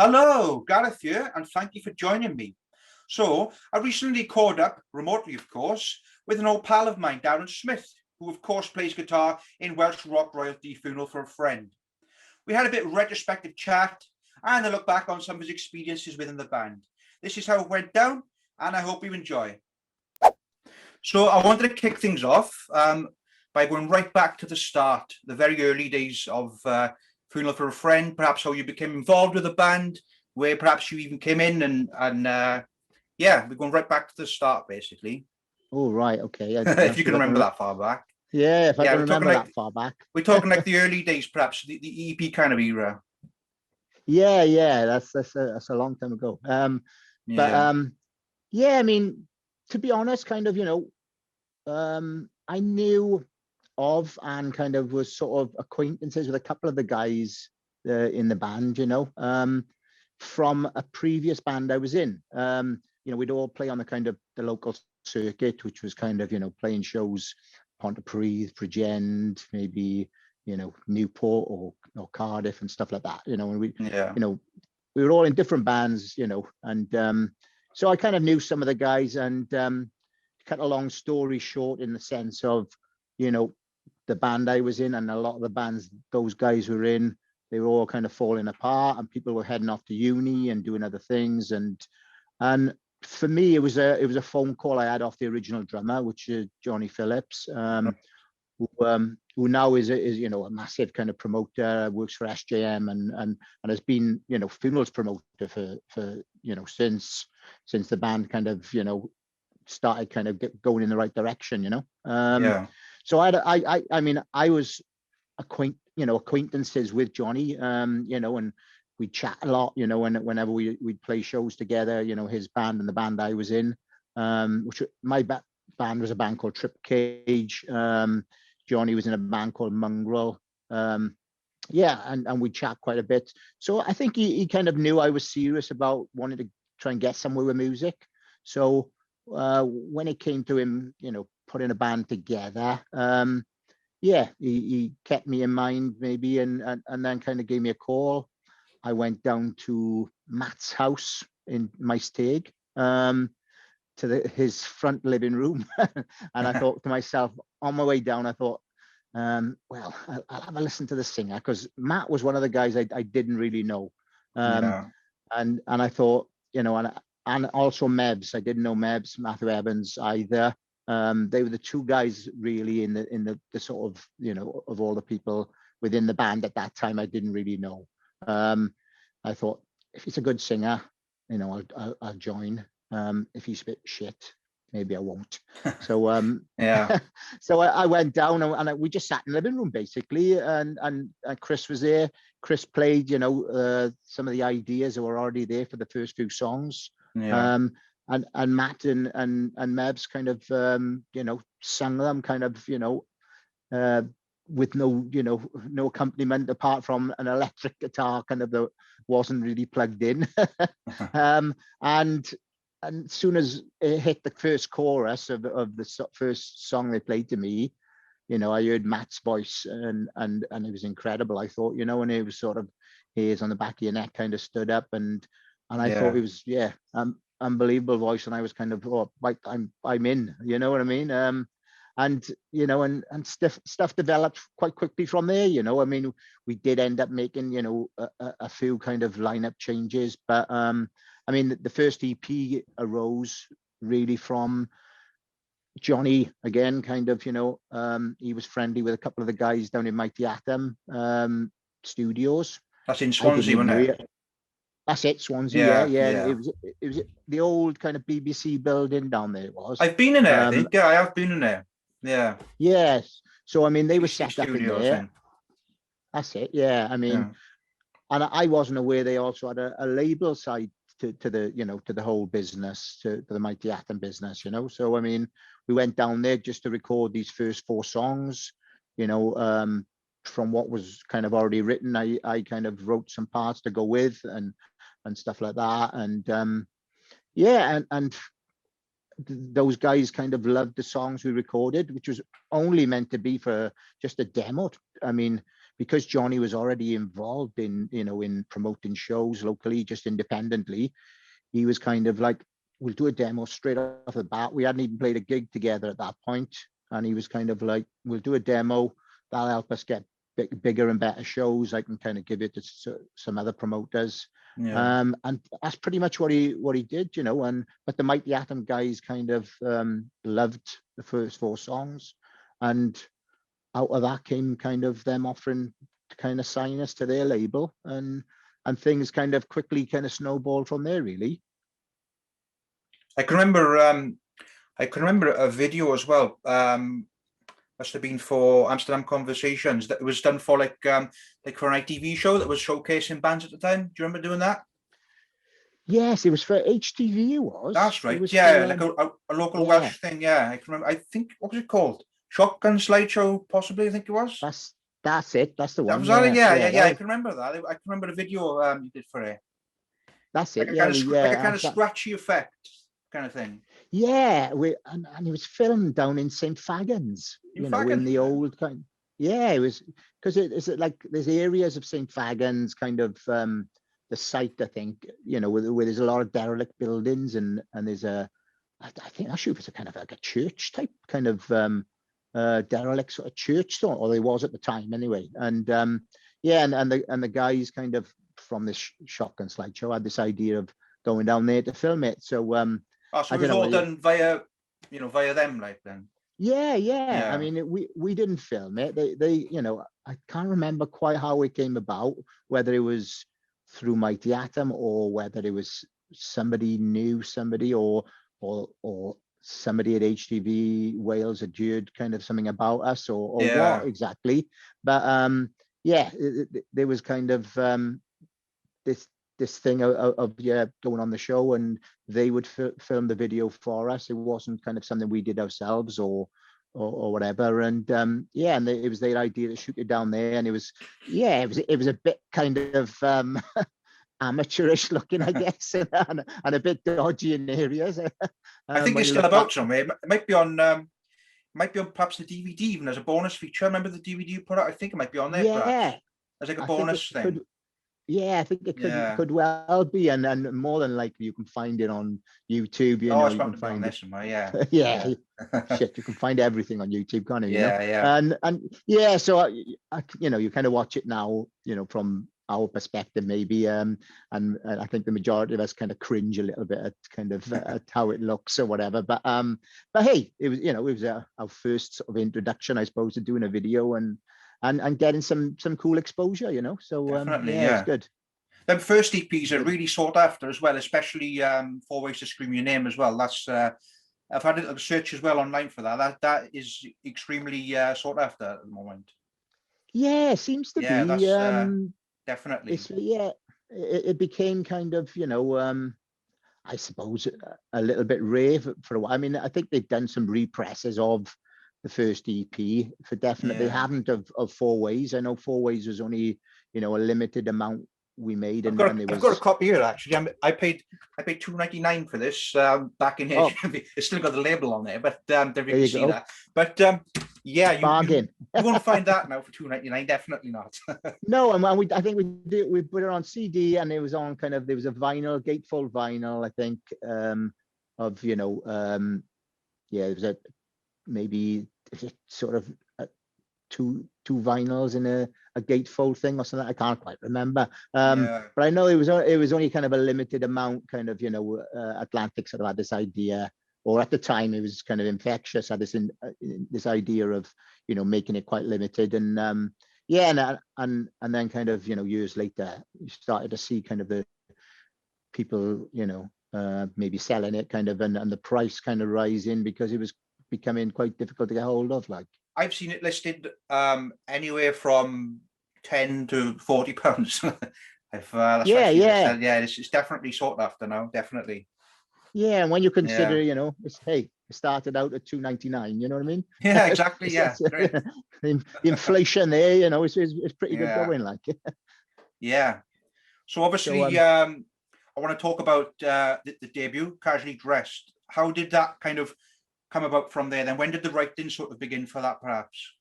Hello, Gareth here, and thank you for joining me. So, I recently called up, remotely of course, with an old pal of mine, Darran Smith, who of course plays guitar in Welsh rock royalty Funeral for a Friend. We had a bit of retrospective chat and a look back on some of his experiences within the band. This is how it went down, and I hope you enjoy. So I wanted to kick things off by going right back to the start, the very early days of Funeral for a Friend, perhaps how you became involved with the band, where perhaps you even came in and yeah, we're going right back to the start, basically. Oh, right. Okay. If you can remember that far back. Yeah, if I can remember that far back. We're talking like the early days, perhaps, the EP kind of era. Yeah, that's a long time ago. Yeah, I mean, to be honest, kind of, I knew of and kind of was sort of acquaintances with a couple of the guys in the band, from a previous band I was in. We'd all play on the kind of the local circuit, which was kind of, playing shows, Pontypridd, Bridgend, maybe, Newport or Cardiff and stuff like that, and we were all in different bands, and so I kind of knew some of the guys, and cut a long story short, in the sense of, the band I was in and a lot of the bands those guys were in, they were all kind of falling apart, and people were heading off to uni and doing other things, and for me it was a phone call I had off the original drummer, which is Johnny Phillips, who now is a massive kind of promoter, works for SJM and has been funerals promoter for since the band kind of started kind of going in the right direction. So I mean I was acquaintances with Johnny, and we'd chat a lot, whenever we'd play shows together, his band and the band I was in, which my band was a band called Trip Cage. Johnny was in a band called Mongrel. And we chat quite a bit. So I think he kind of knew I was serious about wanting to try and get somewhere with music. So when it came to him, putting a band together, he kept me in mind maybe, and then kind of gave me a call. I went down to Matt's house in Maesteg, to his front living room, and I thought to myself on my way down, I thought, well, I'll have a listen to the singer, because Matt was one of the guys I didn't really know, and I thought, and also Mebs, I didn't know Mebs, Matthew Evans either. They were the two guys really in the sort of, of all the people within the band at that time I didn't really know. I thought, if he's a good singer, I'll join. If he's a bit shit, maybe I won't. So so I went down and we just sat in the living room basically, and Chris was there. Chris played, some of the ideas that were already there for the first few songs. And Matt and Mebs kind of sung them kind of with no accompaniment apart from an electric guitar kind of that wasn't really plugged in. And as soon as it hit the first chorus of the first song they played to me, I heard Matt's voice, and it was incredible. I thought, and it was sort of hairs on the back of your neck kind of stood up, and I thought it was unbelievable voice, and I was kind of, I'm in, you know what I mean? And stuff developed quite quickly from there. I mean, we did end up making a few kind of lineup changes, but I mean, the first EP arose really from Johnny again, kind of, he was friendly with a couple of the guys down in Mighty Atom studios. That's in Swansea, wasn't it? That's it, Swansea. Yeah. It was the old kind of BBC building down there. It was. I've been in there. I think. Yeah, I have been in there. Yeah. Yes. So I mean, they were set up in there. Thing. That's it. Yeah. I mean, and I wasn't aware they also had a label side to the to the whole business, to the Mighty Atom business. So I mean, we went down there just to record these first 4 songs. From what was kind of already written, I kind of wrote some parts to go with and stuff like that, and and those guys kind of loved the songs we recorded, which was only meant to be for just a demo. I mean, because Johnny was already involved in, in promoting shows locally, just independently, he was kind of like, we'll do a demo straight off the bat. We hadn't even played a gig together at that point. And he was kind of like, we'll do a demo. That'll help us get bigger and better shows. I can kind of give it to some other promoters. Yeah. And that's pretty much what he did, but the Mighty Atom guys kind of loved the first 4 songs. And out of that came kind of them offering to kind of sign us to their label, and things kind of quickly kind of snowballed from there, really. I can remember a video as well. Must have been for Amsterdam Conversations, that was done for like for an ITV show that was showcasing bands at the time. Do you remember doing that? Yes, it was for HTV. It was. That's right. Was yeah, for, like a local Welsh thing. Yeah, I can remember. I think, what was it called? Shotgun Slideshow, possibly. I think it was. That's it. That's the one. That was that. Yeah. I was... can remember that. I can remember the video you did for it. That's it. Like a kind of scratchy effect kind of thing. Yeah, and it was filmed down in St. Fagans, in the old kind. Yeah, it was, because it's like there's areas of St. Fagans, kind of the site, I think, where there's a lot of derelict buildings, and there's I think actually it was a kind of like a church type kind of derelict sort of church, or there was at the time anyway. And and the guys kind of from this Shotgun Slideshow had this idea of going down there to film it. So so it was all done via them, like then. Yeah. I mean, we didn't film it. They I can't remember quite how it came about, whether it was through Mighty Atom or whether it was somebody knew somebody or somebody at HTV Wales had heard kind of something about us or what exactly. But there was kind of this thing of going on the show, and they would film the video for us. It wasn't kind of something we did ourselves or whatever. And and it was their idea to shoot it down there, and it was a bit kind of amateurish looking, I guess, and a bit dodgy in areas. I think it's still about somewhere. It might be on perhaps the DVD even as a bonus feature. Remember the DVD you put out? I think it might be on there. Perhaps as like a bonus thing. I think it could well be, and more than likely you can find it on YouTube. You can find it somewhere. Shit, you can find everything on YouTube, can't you? And so you kind of watch it now, from our perspective, maybe, and I think the majority of us kind of cringe a little bit at kind of at how it looks or whatever. But hey, it was our first sort of introduction, I suppose, to doing a video and getting some cool exposure, So it's good. Them first EPs are really sought after as well, especially 4 Ways to Scream Your Name as well. That's I've had a little search as well online for that. That is extremely sought after at the moment. Yeah, it seems to be. That's definitely. It became kind of, I suppose a little bit rare for a while. I mean, I think they've done some represses of the first EP for definite. They haven't of 4 Ways. I know 4 Ways was only a limited amount we made, and I've got a copy here actually. I paid $2.99 for this back in here. It's still got the label on there, but there you can see that. But bargain. You won't find that now for $2.99. Definitely not. No, and I think we put it on CD, and it was on kind of, there was a vinyl, gatefold vinyl, I think, of there was maybe sort of two vinyls in a gatefold thing or something. I can't quite remember. But I know it was only kind of a limited amount, kind of, Atlantic sort of had this idea, or at the time it was kind of Infectious had this idea of, making it quite limited. And and then kind of, years later, you started to see kind of the people, maybe selling it kind of, and the price kind of rising because it was becoming quite difficult to get hold of. Like, I've seen it listed anywhere from £10 to £40. It's definitely sought after now, definitely. Yeah, and when you consider, it started out at $2.99. You know what I mean? Yeah, exactly. Great. The inflation there, it's pretty good going. Like, yeah. So obviously, I want to talk about the debut, Casually Dressed. How did that kind of come about from there? Then when did the writing sort of begin for that, perhaps?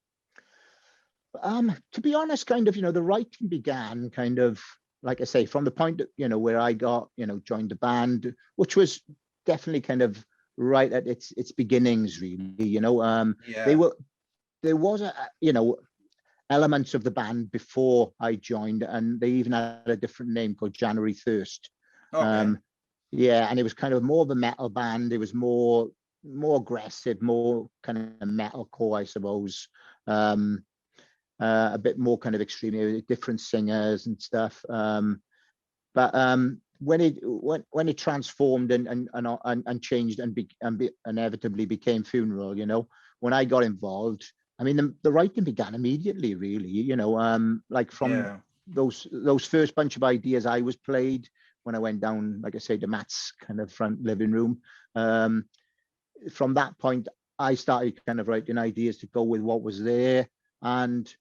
To be honest, kind of, the writing began kind of, like I say, from the point that, where I got, joined the band, which was definitely kind of right at its beginnings, really. They Yeah. were there was elements of the band before I joined, and they even had a different name called January Thirst. Okay. Yeah, and it was kind of more of a metal band. It was more aggressive, more kind of metalcore, I suppose. A bit more kind of extreme, different singers and stuff. But when it transformed and changed and inevitably became Funeral, when I got involved, I mean, the writing began immediately, really. Like from Yeah. those first bunch of ideas I was played when I went down, like I say, to Matt's kind of front living room. From that point, I started kind of writing ideas to go with what was there, and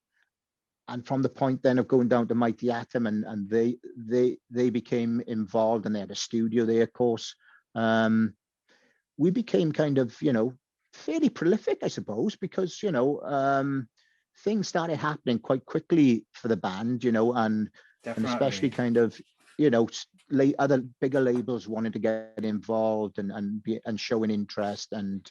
from the point then of going down to Mighty Atom, and they became involved, and they had a studio there, of course. We became kind of, fairly prolific, I suppose, because, things started happening quite quickly for the band, and especially Definitely. kind of, other bigger labels wanted to get involved and showing interest, and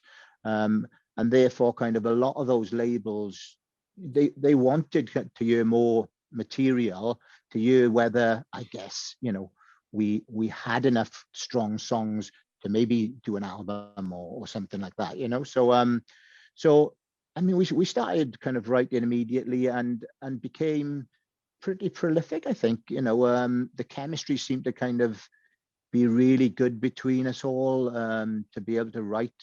therefore kind of a lot of those labels, they wanted to hear more material, to hear whether, I guess, we had enough strong songs to maybe do an album or something like that. So I mean, we started kind of writing immediately and became pretty prolific, I think. The chemistry seemed to kind of be really good between us all, to be able to write,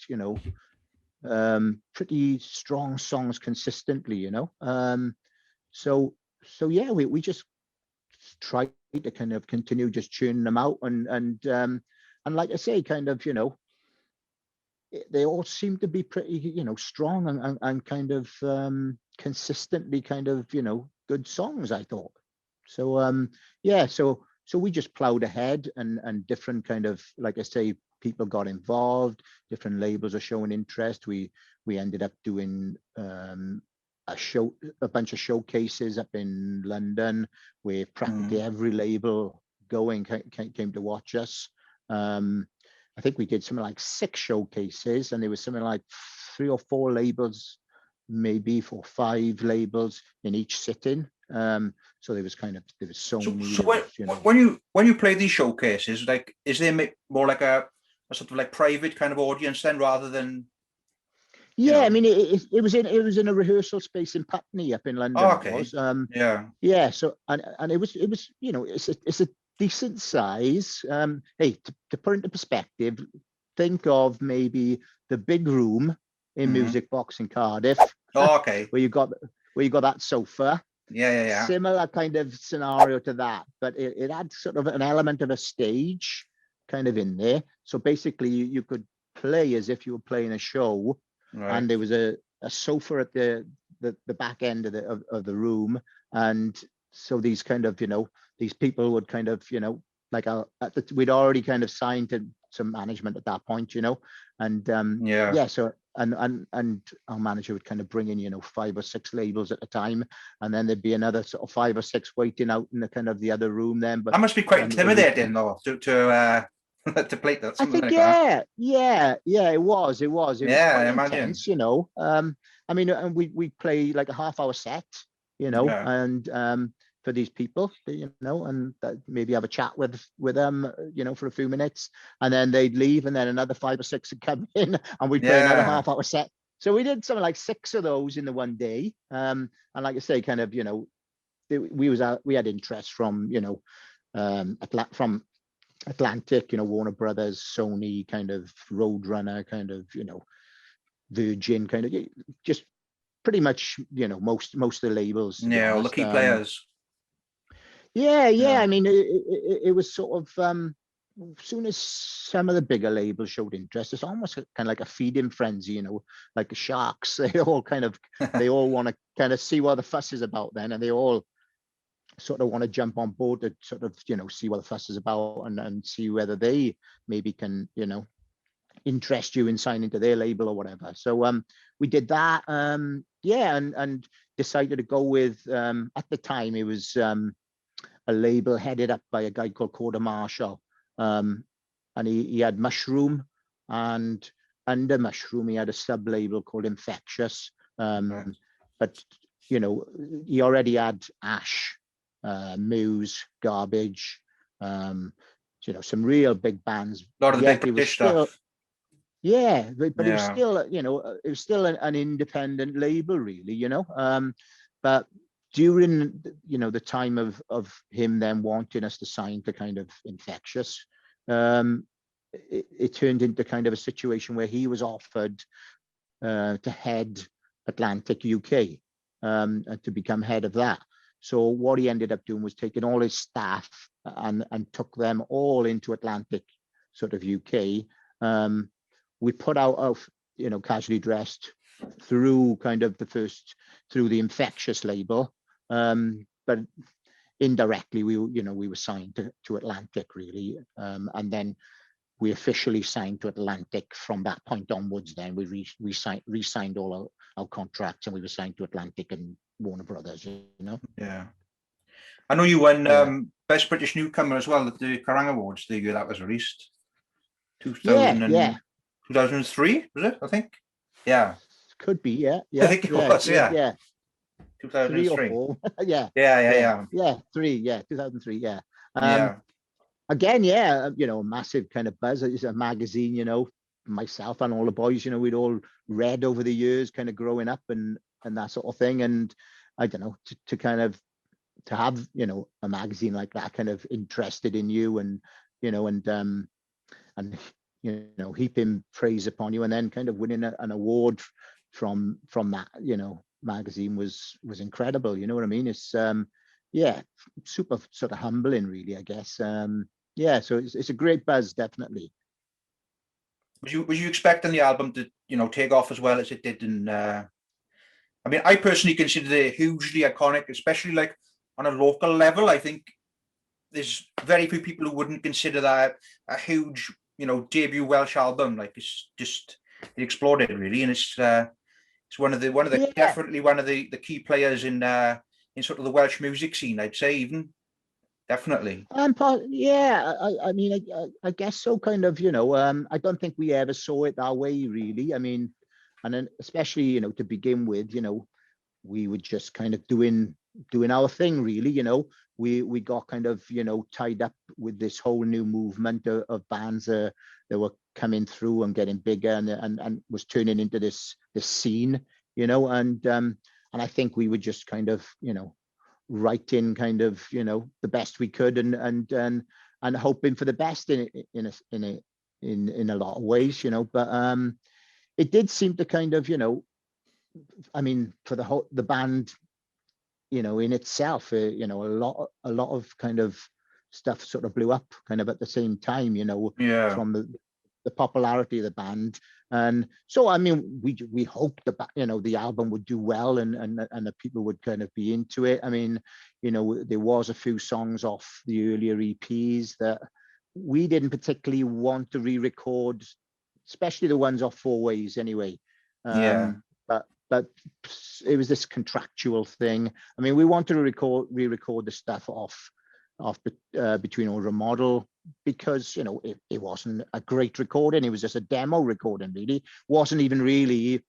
pretty strong songs consistently. So yeah, we just tried to kind of continue just churning them out, and like I say, kind of, they all seem to be pretty, strong and kind of consistently kind of, good songs, I thought. So yeah, so we just plowed ahead, and different kind of, like I say, people got involved, different labels are showing interest. We ended up doing a bunch of showcases up in London, where practically every label came to watch us. I think we did something like 6 showcases, and there was something like 3 or 4 labels, maybe 4 or 5 labels in each sitting. So there was Sony, So there was, when you play these showcases, like, is there more like a sort of like private kind of audience then, rather than, yeah, I mean, it was in a rehearsal space in Putney up in London. Oh, It okay. was. Yeah. Yeah. So and it was it's a decent size. Hey, to put into perspective, think of maybe the big room in Music Box in Cardiff, Oh, okay. where you got that sofa. Yeah. Similar kind of scenario to that, but it had sort of an element of a stage kind of in there. So basically, you could play as if you were playing a show, Right. and there was a sofa at the back end of the room, and so these kind of, these people would kind of, like we'd already kind of signed to some management at that point, and Yeah. yeah, so and our manager would kind of bring in, 5 or 6 labels at a time, and then there'd be another sort of 5 or 6 waiting out in the kind of the other room then. But That must be quite every intimidating, though, to to play that, I something think, like that. yeah, it was Yeah, I quite imagine. intense. I mean, and we play like a half-hour set, Yeah. and for these people, and maybe have a chat with them, for a few minutes, and then they'd leave, and then another 5 or 6 would come in, and we'd play another Yeah. half-hour set. So we did something like 6 of those in the one day, and like I say, kind of, we had interest from, from Atlantic, Warner Brothers, Sony, kind of Roadrunner, kind of, Virgin, kind of, just pretty much, most of the labels, to be Yeah, all the honest. key players. Yeah. Yeah. I mean, it was sort of, as soon as some of the bigger labels showed interest, it's almost kind of like a feeding frenzy, like the sharks. They all want to kind of see what the fuss is about then, and they all sort of want to jump on board to sort of, see what the fuss is about, and see whether they maybe can, interest you in signing to their label or whatever. So we did that. Yeah, and decided to go with, at the time, it was a label headed up by a guy called Corder Marshall. And he had Mushroom, and under Mushroom, he had a sub-label called Infectious. But, you know, he already had Ash, Muse, Garbage, you know, some real big bands. A lot of the big British stuff. Yeah, but it was still, you know, it was still an independent label, really, you know. But during, you know, the time of him then wanting us to sign to kind of Infectious, it turned into kind of a situation where he was offered to head Atlantic UK, to become head of that. So what he ended up doing was taking all his staff and took them all into Atlantic sort of UK. We put out, you know, Casually Dressed through kind of through the Infectious label, but indirectly we were signed to Atlantic, really, and then we officially signed to Atlantic from that point onwards. Then we re-signed all our contracts, and we were signed to Atlantic and Warner Brothers, you know. Yeah, I know you won Best British Newcomer as well at the Kerrang Awards the year that was released. 2003 was it? I think. Yeah. Could be. Yeah. I think it was. Yeah. 2003 3 or 4. Yeah. 3. Yeah. 2003. Yeah. Yeah. Again, yeah, you know, a massive kind of buzz. It's a magazine, you know, myself and all the boys, you know, we'd all read over the years, kind of growing up and that sort of thing. And I don't know, to kind of to have, you know, a magazine like that kind of interested in you, and you know, and you know, heaping praise upon you, and then kind of winning an award from that, you know, magazine was incredible. You know what I mean? It's yeah, super sort of humbling, really, I guess. Yeah, so it's a great buzz, definitely. Was you expecting the album to, you know, take off as well as it did? And I mean, I personally consider it hugely iconic, especially like on a local level. I think there's very few people who wouldn't consider that a huge, you know, debut Welsh album. Like it's just, it exploded really, and it's one of the definitely one of the key players in sort of the Welsh music scene, I'd say, even. Definitely. Yeah, I mean, I guess so, kind of, you know. I don't think we ever saw it that way, really. I mean, and then especially, you know, to begin with, you know, we were just kind of doing our thing, really. You know, we got kind of, you know, tied up with this whole new movement of bands that were coming through and getting bigger, and was turning into this scene, you know. And I think we were just kind of, you know, writing kind of, you know, the best we could, and hoping for the best in a lot of ways, you know. But it did seem to kind of, you know, I mean, for the band, you know, in itself, you know, a lot of kind of stuff sort of blew up kind of at the same time, you know, from the popularity of the band. And so, I mean, we hoped that, you know, the album would do well, and the people would kind of be into it. I mean, you know, there was a few songs off the earlier EPs that we didn't particularly want to re-record, especially the ones off Four Ways anyway. But it was this contractual thing. I mean, we wanted to re-record the stuff off Between Order and Model, because, you know, it wasn't a great recording. It was just a demo recording, really. Wasn't even really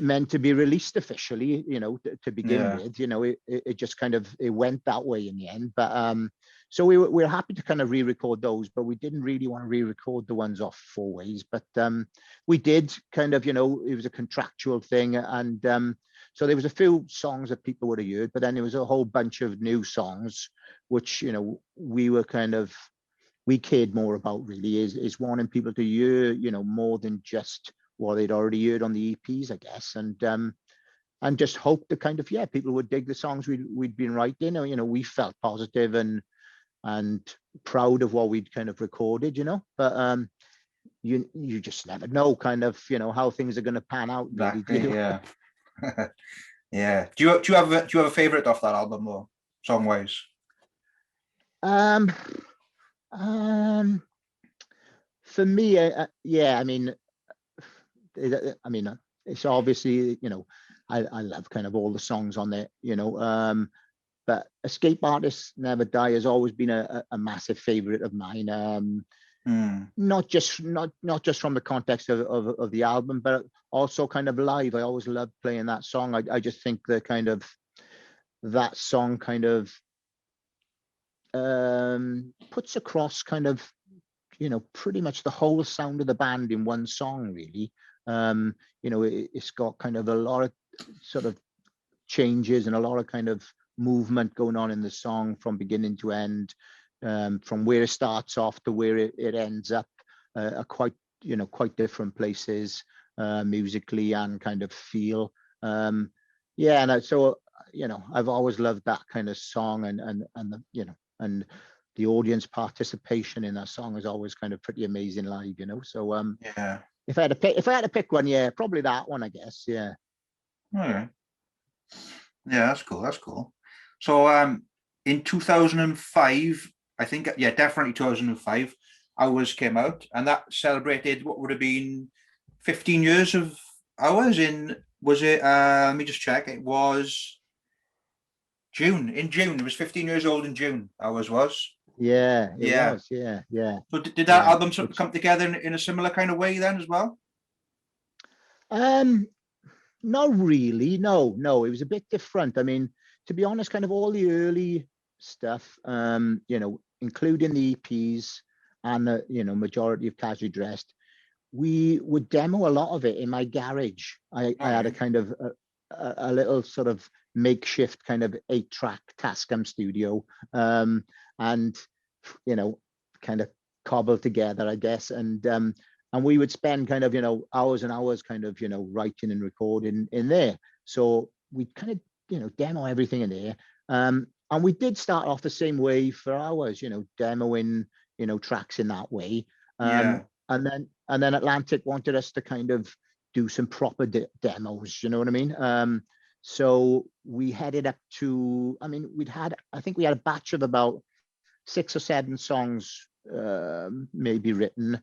meant to be released officially, you know, to begin with. You know, it just kind of, it went that way in the end. But so we're happy to kind of re-record those, but we didn't really want to re-record the ones off Four Ways. But we did kind of, you know, it was a contractual thing, and so there was a few songs that people would have heard, but then there was a whole bunch of new songs, which, you know, we cared more about, really, is wanting people to hear, you know, more than just what they'd already heard on the EPs, I guess, and just hope that kind of, yeah, people would dig the songs we'd been writing. You know, we felt positive and proud of what we'd kind of recorded, you know. But you just never know, kind of, you know, how things are going to pan out. Really, exactly, yeah. Yeah. Do you have a favorite off that album, or song wise? for me, yeah, I mean, it's obviously, I love kind of all the songs on there, but Escape Artists Never Die has always been a massive favorite of mine. Not just from the context of the album, but also kind of live. I always loved playing that song. I just think the kind of that song kind of puts across kind of, pretty much the whole sound of the band in one song, really. It's got kind of a lot of sort of changes and a lot of kind of movement going on in the song from beginning to end, from where it starts off to where it ends up, are quite different places, musically and kind of feel. So I've always loved that kind of song, and the audience participation in that song is always kind of pretty amazing live, So yeah. if I had to pick one, yeah, probably that one, I guess. Yeah. Okay. Yeah, that's cool. That's cool. So in 2005, I think, yeah, definitely 2005, Hours came out, and that celebrated what would have been 15 years of Hours was it, let me just check, it was June. In June, it was 15 years old in June, Hours was. Yeah, it Yeah. was. Yeah, yeah. So did that Yeah, album sort of come together in a similar kind of way then as well? Not really. No. It was a bit different. I mean, to be honest, kind of all the early stuff, including the EPs and the, majority of Casually Dressed, we would demo a lot of it in my garage. I had a kind of a little sort of makeshift kind of 8-track Tascam studio, and kind of cobbled together, I guess, and we would spend kind of hours and hours kind of writing and recording in there. So we kind of demo everything in there, and we did start off the same way for Hours, demoing tracks in that way. Yeah. And then Atlantic wanted us to kind of do some proper demos, you know what I mean? So we headed up to, I think we had a batch of about 6 or 7 songs, maybe written.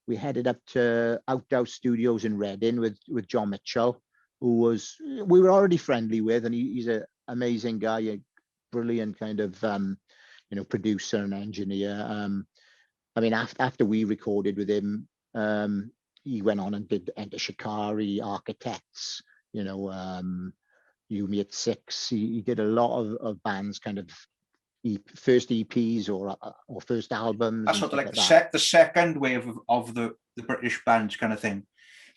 We headed up to Outhouse Studios in Reading with John Mitchell, who we were already friendly with, and he's an amazing guy, a brilliant kind of producer and engineer. After we recorded with him, he went on and did Enter Shikari, Architects, You Me at 6. He did a lot of bands, kind of first EPs or first albums. That's sort of like the second wave of the British bands kind of thing.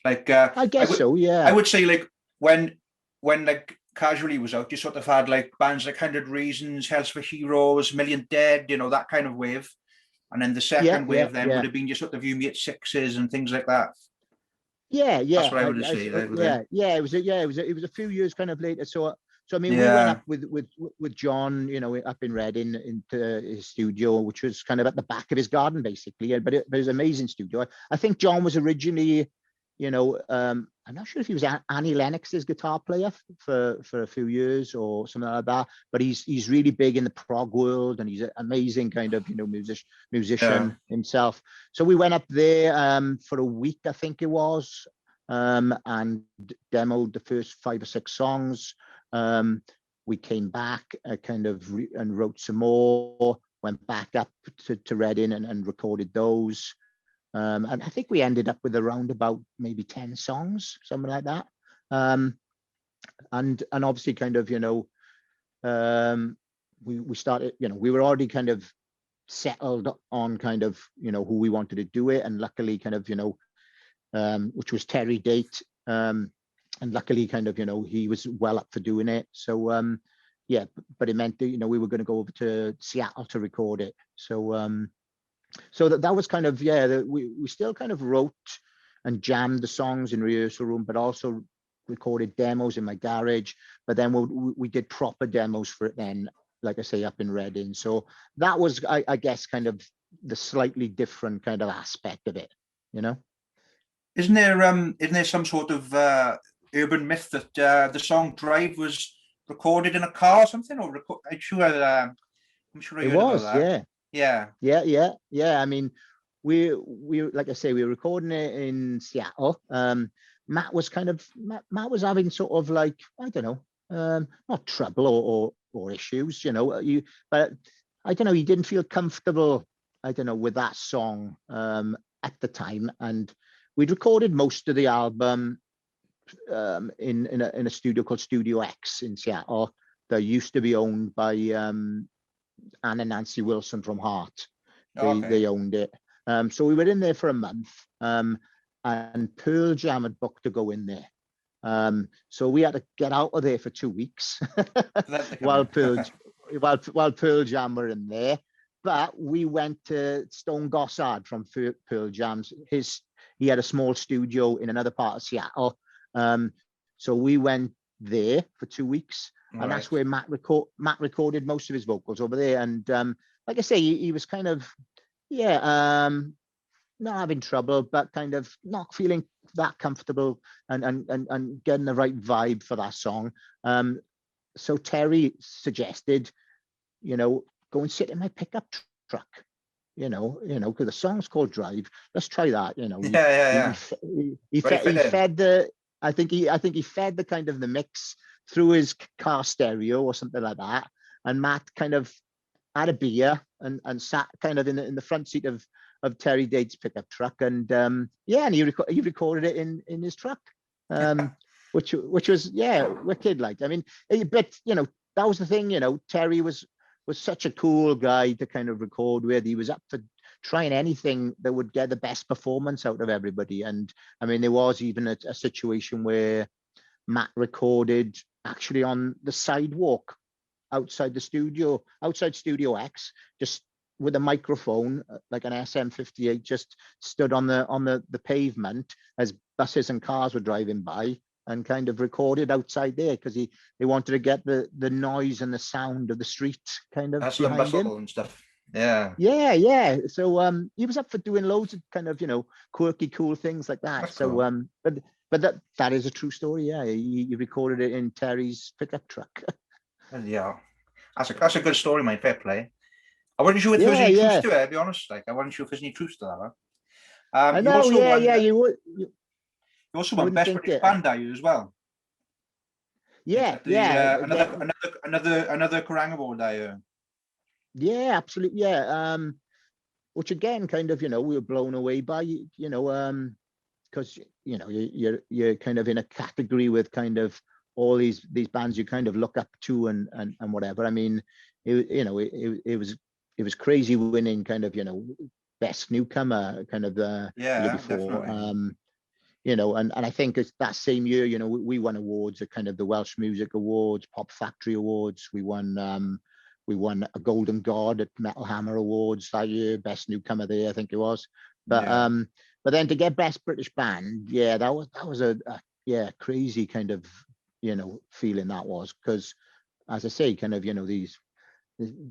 Like I guess so, yeah. I would say like when like Casually was out, you sort of had like bands like 100 Reasons, Hells for Heroes, Million Dead, that kind of wave. And then the second wave then would have been your sort of You Me at 6s and things like that. Yeah. That's what I would say. It was a few years kind of later. So we went up with John, up in Reading into his studio, which was kind of at the back of his garden, basically. But it was an amazing studio. I think John was originally, I'm not sure if he was Annie Lennox's guitar player for a few years or something like that. But he's really big in the prog world, and he's an amazing kind of musician himself. So we went up there for a week, I think it was, and demoed the first 5 or 6 songs. We came back and wrote some more, went back up to Reading and recorded those. And I think we ended up with around about maybe 10 songs, something like that. And obviously kind of, we started, we were already kind of settled on kind of, who we wanted to do it. And luckily kind of, which was Terry Date. And luckily kind of, he was well up for doing it. So, but it meant that, we were going to go over to Seattle to record it. So that was kind of, we still kind of wrote and jammed the songs in rehearsal room, but also recorded demos in my garage. But then we did proper demos for it then, like I say, up in Reading. So that was, I guess, kind of the slightly different kind of aspect of it, Isn't there some sort of urban myth that the song Drive was recorded in a car or something? I'm sure I it heard was, about that. Yeah. Yeah. I mean, we like I say, we were recording it in Seattle. Matt was Matt was having sort of like, I don't know, not trouble or issues, you know, but I don't know, he didn't feel comfortable, I don't know, with that song at the time. And we'd recorded most of the album in a studio called Studio X in Seattle that used to be owned by Anne and Nancy Wilson from Heart. They owned it. So we were in there for a month, and Pearl Jam had booked to go in there. So we had to get out of there for 2 weeks while Pearl Jam were in there. But we went to Stone Gossard from Pearl Jam's. He had a small studio in another part of Seattle. So we went there for 2 weeks, and that's where Matt recorded most of his vocals over there. And like I say, he was kind of, not having trouble, but kind of not feeling that comfortable and getting the right vibe for that song. So Terry suggested, you know, go and sit in my pickup truck, you know, because the song's called Drive. Let's try that, you know. He fed the, I think he fed the kind of the mix through his car stereo or something like that. And Matt kind of had a beer and sat kind of in the front seat of Terry Dade's pickup truck, and and he recorded it in his truck, which was wicked. Like, I mean, but you know, that was the thing. You know, Terry was such a cool guy to kind of record with. He was up for trying anything that would get the best performance out of everybody. And I mean, there was even a situation where Matt recorded actually on the sidewalk outside Studio X, just with a microphone, like an SM58, just stood on the pavement as buses and cars were driving by, and kind of recorded outside there because they wanted to get the noise and the sound of the street kind of behind him and stuff. Yeah. So he was up for doing loads of kind of, you know, quirky, cool things like that. That's so cool. But that is a true story. Yeah, he recorded it in Terry's pickup truck. Yeah, that's a good story, mate. Fair play. I wasn't sure if there was any truth to it, to be honest. Like, I wasn't sure if there's any truth to that. I know, you would. You also won Best British Band, are you, as well? Yeah, another Kerrang award, are you? Yeah, absolutely. Yeah. Which again, kind of, you know, we were blown away by, you know, because you know, you're kind of in a category with kind of all these bands you kind of look up to and whatever. I mean, it was crazy winning kind of, you know, best newcomer kind of the year before. Definitely. You know, and I think it's that same year, you know, we won awards at kind of the Welsh Music Awards, Pop Factory Awards. We won a Golden God at Metal Hammer Awards that year, best newcomer there, I think it was. But then to get Best British Band, that was a crazy kind of, you know, feeling that was, because as I say, kind of, you know,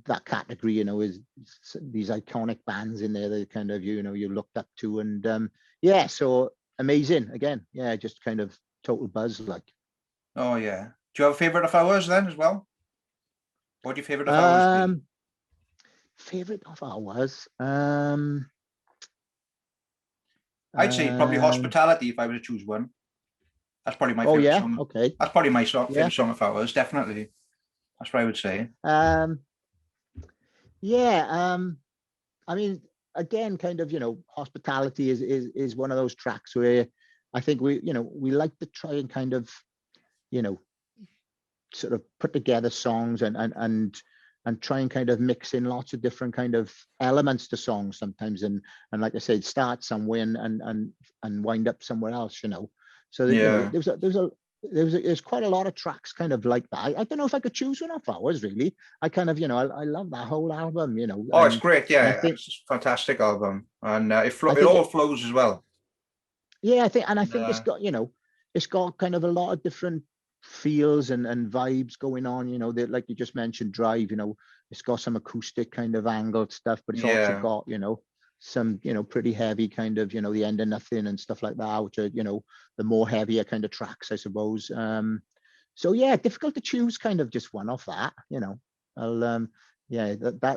that category, you know, is these iconic bands in there that kind of, you know, you looked up to, and so amazing again. Just kind of total buzz, like. Oh yeah. Do you have a favorite of ours then as well? What do your favorite of ours be? Favorite of ours? I'd say probably Hospitality if I were to choose one. That's probably my favorite song. Okay. That's probably my favorite song of ours, definitely. That's what I would say. I mean, again, kind of, you know, Hospitality is one of those tracks where I think we like to try and kind of, you know, sort of put together songs and try and kind of mix in lots of different kind of elements to songs sometimes, and like I said, start somewhere and wind up somewhere else, you know. So you know, there's quite a lot of tracks kind of like that. I don't know if I could choose one of ours really. I kind of, you know, I love that whole album, you know. Oh, it's great. Yeah, it's a fantastic album, and it all flows as well. Yeah, I think it's got, you know, it's got kind of a lot of different feels and vibes going on, you know, that, like you just mentioned, Drive, you know, it's got some acoustic kind of angled stuff, but it's also got, you know, some, you know, pretty heavy kind of, you know, The End of Nothing and stuff like that, which are, you know, the more heavier kind of tracks, I suppose. So yeah, difficult to choose kind of just one off that, you know. I'll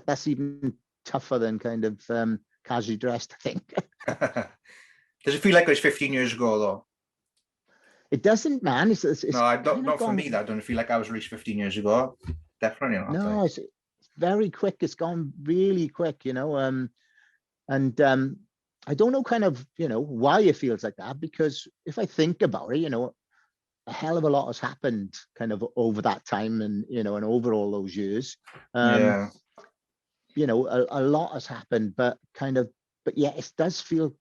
that's even tougher than kind of casually dressed, I think. Does it feel like it was 15 years ago, though? It doesn't, man. It's No, I don't. kind of Not for gone. me. That I don't feel like I was released 15 years ago. Definitely not. No, it's very quick. It's gone really quick, you know. And I don't know kind of, you know, why it feels like that, because if I think about it, you know, a hell of a lot has happened kind of over that time, and, you know, and over all those years. Yeah. You know, a lot has happened, but yeah, it does feel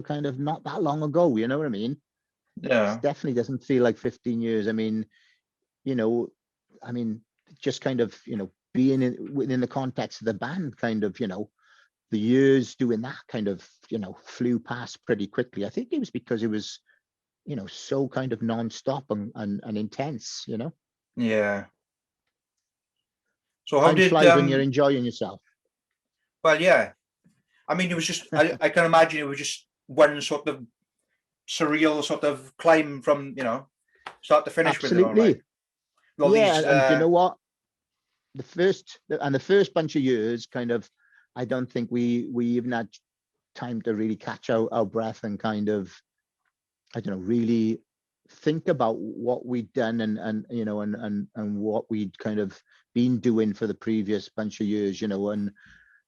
kind of not that long ago, you know what I mean? It Yeah. definitely doesn't feel like 15 years. I mean, you know, I mean, just kind of, you know, being within the context of the band, kind of, you know, the years doing that kind of, you know, flew past pretty quickly. I think it was because it was, you know, so kind of non-stop and intense, you know. Yeah. So how Time did flies when you're enjoying yourself. well, yeah. I mean, it was just I can imagine it was just one sort of surreal sort of climb from, you know, start to finish with it all, right? Absolutely. All Yeah, these and you know what? The first bunch of years, kind of, I don't think we even had time to really catch our breath and kind of, I don't know, really think about what we'd done, and you know, and what we'd kind of been doing for the previous bunch of years, you know, and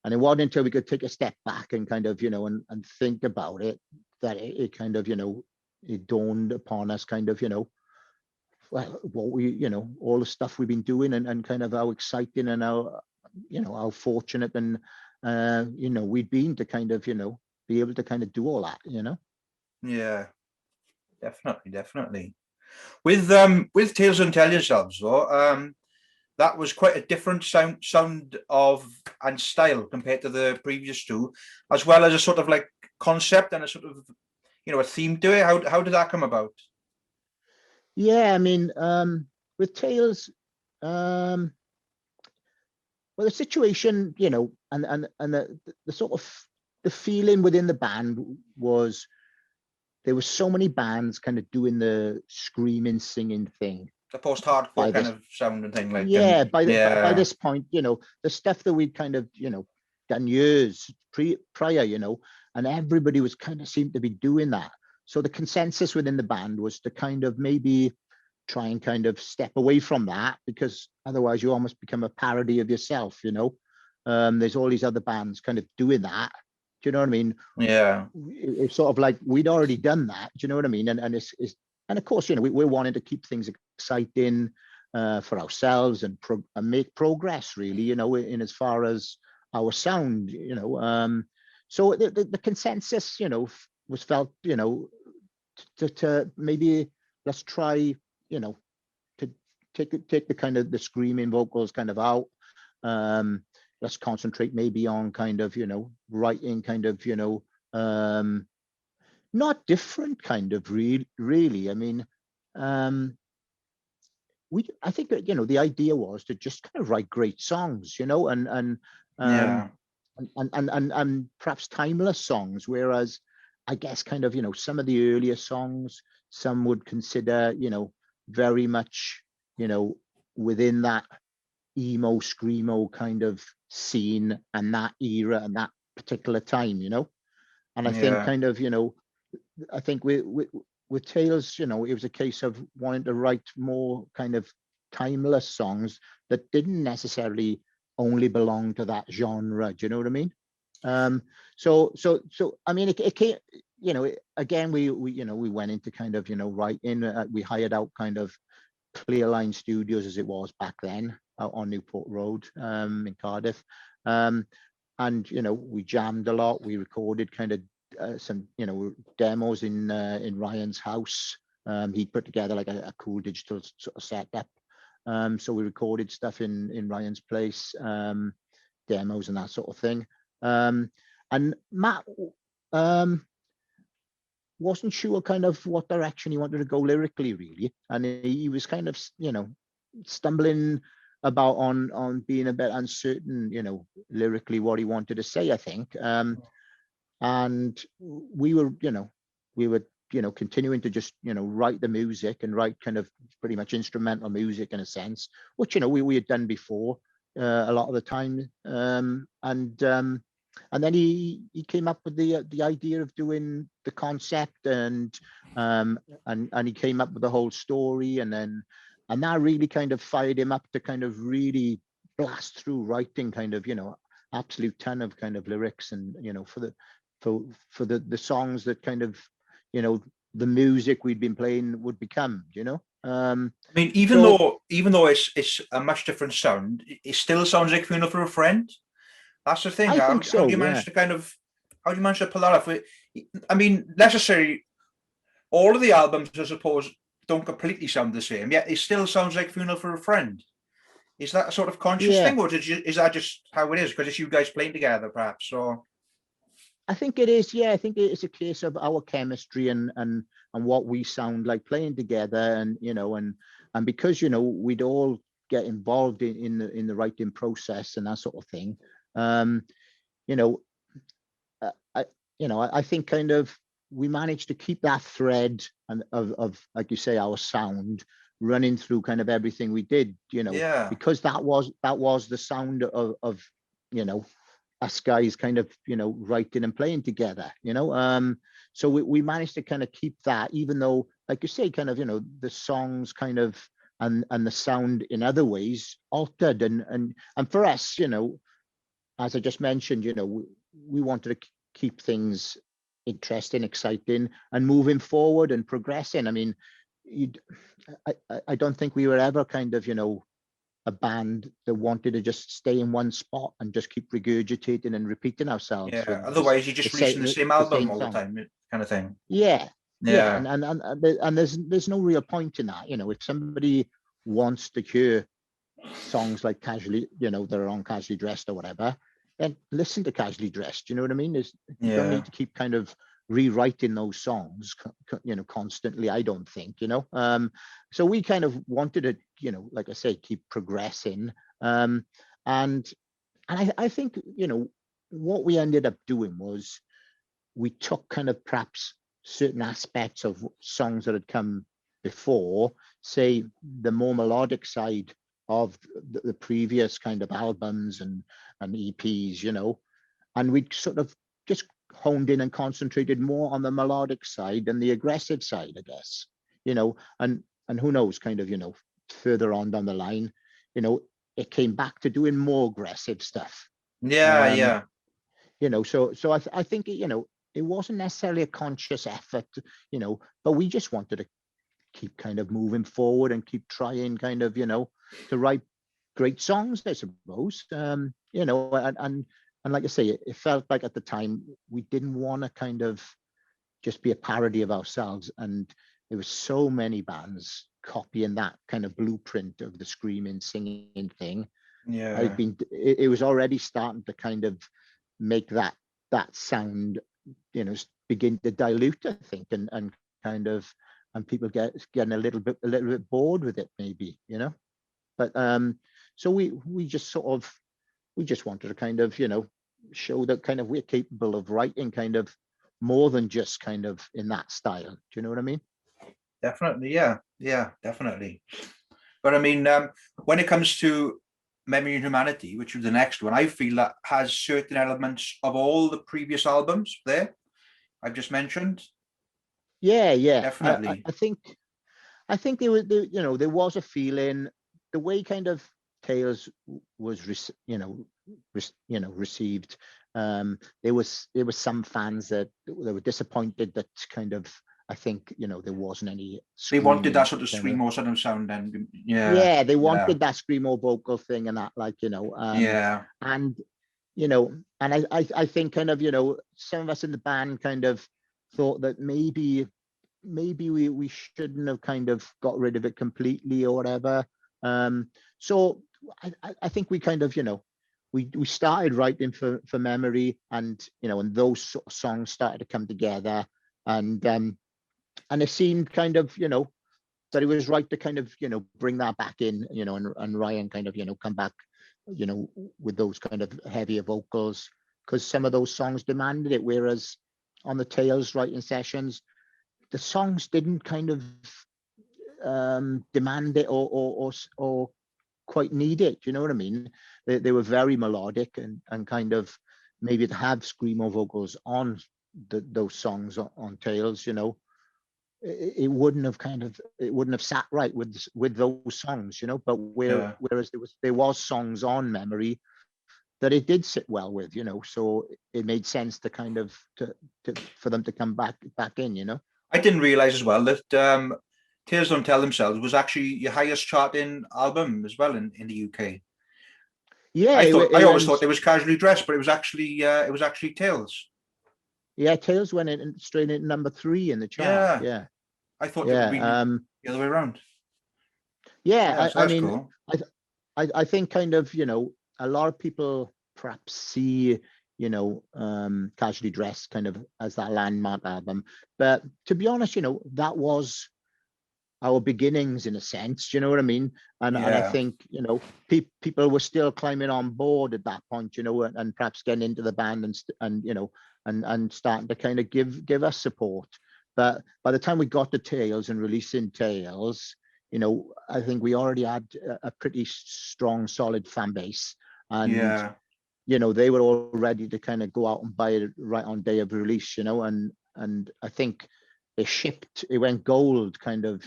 it wasn't until we could take a step back and kind of, you know, and think about it, that it kind of, you know, it dawned upon us kind of, you know, well, what we, you know, all the stuff we've been doing, and kind of how exciting and how, you know, how fortunate and, you know, we'd been to kind of, you know, be able to kind of do all that, you know. yeah, definitely. With Tales Until Yourselves though, that was quite a different sound of and style compared to the previous two, as well as a sort of like concept and a sort of, you know, a theme to it. How did that come about? Yeah, I mean, with Tales, um, well, the situation, you know, and the sort of the feeling within the band was there were so many bands kind of doing the screaming, singing thing The post-hardcore by kind this. of sound and thing, like, and Yeah, by yeah, this point, you know, the stuff that we'd kind of, you know, done years prior, you know, and everybody was kind of seemed to be doing that. So the consensus within the band was to kind of maybe try and kind of step away from that, because otherwise you almost become a parody of yourself, you know. There's all these other bands kind of doing that. Do you know what I mean? yeah, It's sort of like we'd already done that. Do you know what I mean? And and of course, you know, we're wanting to keep things exciting for ourselves, and make progress, really, you know, in as far as our sound, you know. So the consensus, you know, was felt, you know, to maybe let's try, you know, to take the kind of the screaming vocals kind of out. Um, let's concentrate maybe on kind of, you know, writing kind of, you know, not different kind of really. I mean, um, I think that, you know, the idea was to just kind of write great songs, you know, um, yeah, and perhaps timeless songs. Whereas I guess kind of, you know, some of the earlier songs, some would consider, you know, very much, you know, within that emo screamo kind of scene and that era and that particular time, you know. And I think yeah, kind of, you know, I think with Tales, you know, it was a case of wanting to write more kind of timeless songs that didn't necessarily only belong to that genre. Do you know what I mean? So I mean, it came, you know, again, we you know, we went into kind of, you know, writing. We hired out kind of Clearline Studios, as it was back then, out on Newport Road, in Cardiff. And you know, we jammed a lot. We recorded kind of some, you know, demos in Ryan's house. He put together like a cool digital sort of setup. So we recorded stuff in Ryan's place, demos and that sort of thing. And Matt wasn't sure kind of what direction he wanted to go lyrically, really, and he was kind of, you know, stumbling about on being a bit uncertain, you know, lyrically what he wanted to say, I think. And we were, you know, you know, continuing to just, you know, write the music and write kind of pretty much instrumental music in a sense, which, you know, we had done before a lot of the time. And then he came up with the idea of doing the concept, and he came up with the whole story, and that really kind of fired him up to kind of really blast through writing kind of, absolute ton of kind of lyrics, and for the songs that kind of, the music we'd been playing would become, I mean, even though it's a much different sound, it still sounds like Funeral for a Friend. That's the thing. I think How so, do you manage to how do you manage to pull that off? I mean, necessarily, all of the albums, I suppose, don't completely sound the same, yet it still sounds like Funeral for a Friend. Is that a sort of conscious yeah. thing, or is that just how it is? Because it's you guys playing together, perhaps, or... I think it is. Yeah, I think it's a case of our chemistry and what we sound like playing together, and and because we'd all get involved in the writing process and that sort of thing. You know, I think kind of we managed to keep that thread and of like you say, our sound running through kind of everything we did. Yeah. Because that was the sound of us guys kind of writing and playing together. So we managed to kind of keep that, even though, like you say, kind of the songs kind of and the sound in other ways altered, and for us, as I just mentioned, we wanted to keep things interesting, exciting, and moving forward and progressing. I mean, I don't think we were ever kind of a band that wanted to just stay in one spot and just keep regurgitating and repeating ourselves. Yeah. Otherwise, you're just releasing the same album all the time, kind of thing. Yeah. Yeah. And there's no real point in that. If somebody wants to hear songs like Casually, that are on Casually Dressed or whatever, then listen to Casually Dressed. You know what I mean? You don't need to keep kind of rewriting those songs, constantly. I don't think, so we kind of wanted to, like I say, keep progressing. And I think, what we ended up doing was we took kind of perhaps certain aspects of songs that had come before, say the more melodic side of the previous kind of albums and EPs, and we sort of just honed in and concentrated more on the melodic side and the aggressive side, I guess, and who knows, kind of, further on down the line, it came back to doing more aggressive stuff. Yeah. So I think, it wasn't necessarily a conscious effort, but we just wanted to keep kind of moving forward and keep trying kind of, to write great songs, I suppose. And like I say, it felt like at the time we didn't want to kind of just be a parody of ourselves. And there were so many bands copying that kind of blueprint of the screaming, singing thing. Yeah. It was already starting to kind of make that sound, begin to dilute, I think, and kind of, and people getting a little bit bored with it, maybe, But so we just wanted to kind of, show that kind of we're capable of writing kind of more than just kind of in that style. Do you know what I mean? Definitely. Yeah, definitely. But I mean, when it comes to Memory and Humanity, which was the next one, I feel that has certain elements of all the previous albums there I've just mentioned. Yeah. Definitely. I think there was a feeling, the way kind of Tales was received. There was some fans that they were disappointed that kind of, I think, there wasn't any. They wanted that sort of screamo sort of sound, and they wanted that screamo vocal thing and that, like, and and I think kind of, some of us in the band kind of thought that maybe we shouldn't have kind of got rid of it completely or whatever. So I think we kind of, we started writing for Memory, and and those sort of songs started to come together, and it seemed kind of, that it was right to kind of, bring that back in, and Ryan kind of, come back, with those kind of heavier vocals, because some of those songs demanded it, whereas on the Tales writing sessions, the songs didn't kind of demand it or quite need it. You know what I mean? They were very melodic and kind of, maybe to have screamo vocals on those songs on Tales, you know, it wouldn't have sat right with those songs, you know. But whereas there was songs on Memory that it did sit well with, you know, so it made sense to kind of for them to come back in, you know. I didn't realize as well that Tears Don't Tell Themselves was actually your highest charting album as well in the UK. Yeah, I always thought it was Casually Dressed, but it was actually Tales. Yeah, Tales went in straight in number 3 in the chart. Yeah. I thought it would be the other way around. Yeah, so I mean, cool. I think kind of, you know, a lot of people perhaps see, you know, Casually Dressed kind of as that landmark album. But to be honest, you know, that was our beginnings in a sense, you know what I mean? And I think, you know, people were still climbing on board at that point, you know, and perhaps getting into the band and you know, and starting to kind of give us support. But by the time we got to Tales and releasing Tales, you know, I think we already had a pretty strong, solid fan base. And you know, they were all ready to kind of go out and buy it right on day of release, you know, and I think it went gold kind of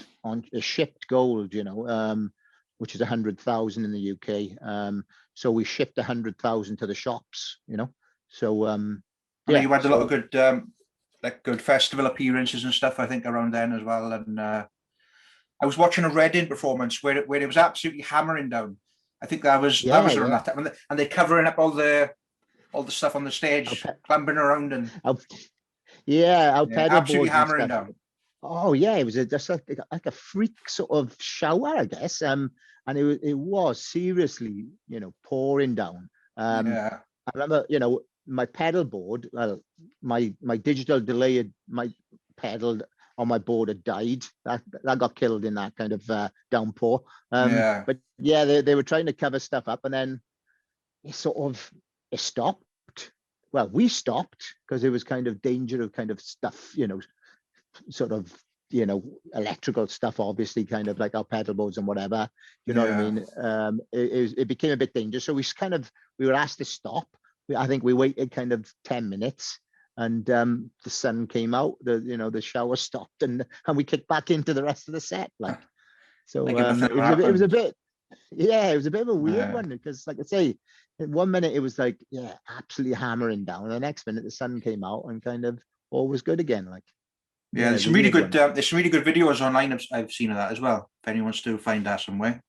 it shipped gold, you know, which is 100,000 in the UK. So we shipped 100,000 to the shops, you know. So I mean, you had a lot of good good festival appearances and stuff, I think, around then as well. And I was watching a Reading performance where it was absolutely hammering down. I think that was around that time, and they're covering up all the stuff on the stage, clambering around and absolutely hammering down. Oh yeah, it was just like a freak sort of shower, I guess. And it was seriously, you know, pouring down. I remember, you know, my pedal board, well, my digital delay, my pedal on my board had died. That got killed in that kind of downpour. But yeah, they were trying to cover stuff up, and then it stopped. Well, we stopped because there was kind of danger of kind of stuff, you know, sort of, you know, electrical stuff, obviously, kind of like our pedal boards and whatever, you know what I mean? It became a bit dangerous. So we were asked to stop. I think we waited kind of 10 minutes, and the sun came out, the shower stopped, and we kicked back into the rest of the set. Like, so it was a bit of a weird one, because like I say, in 1 minute it was like, absolutely hammering down, and the next minute the sun came out and kind of all was good again. Like, there's some really good videos online I've seen of that as well, if anyone wants to find that somewhere.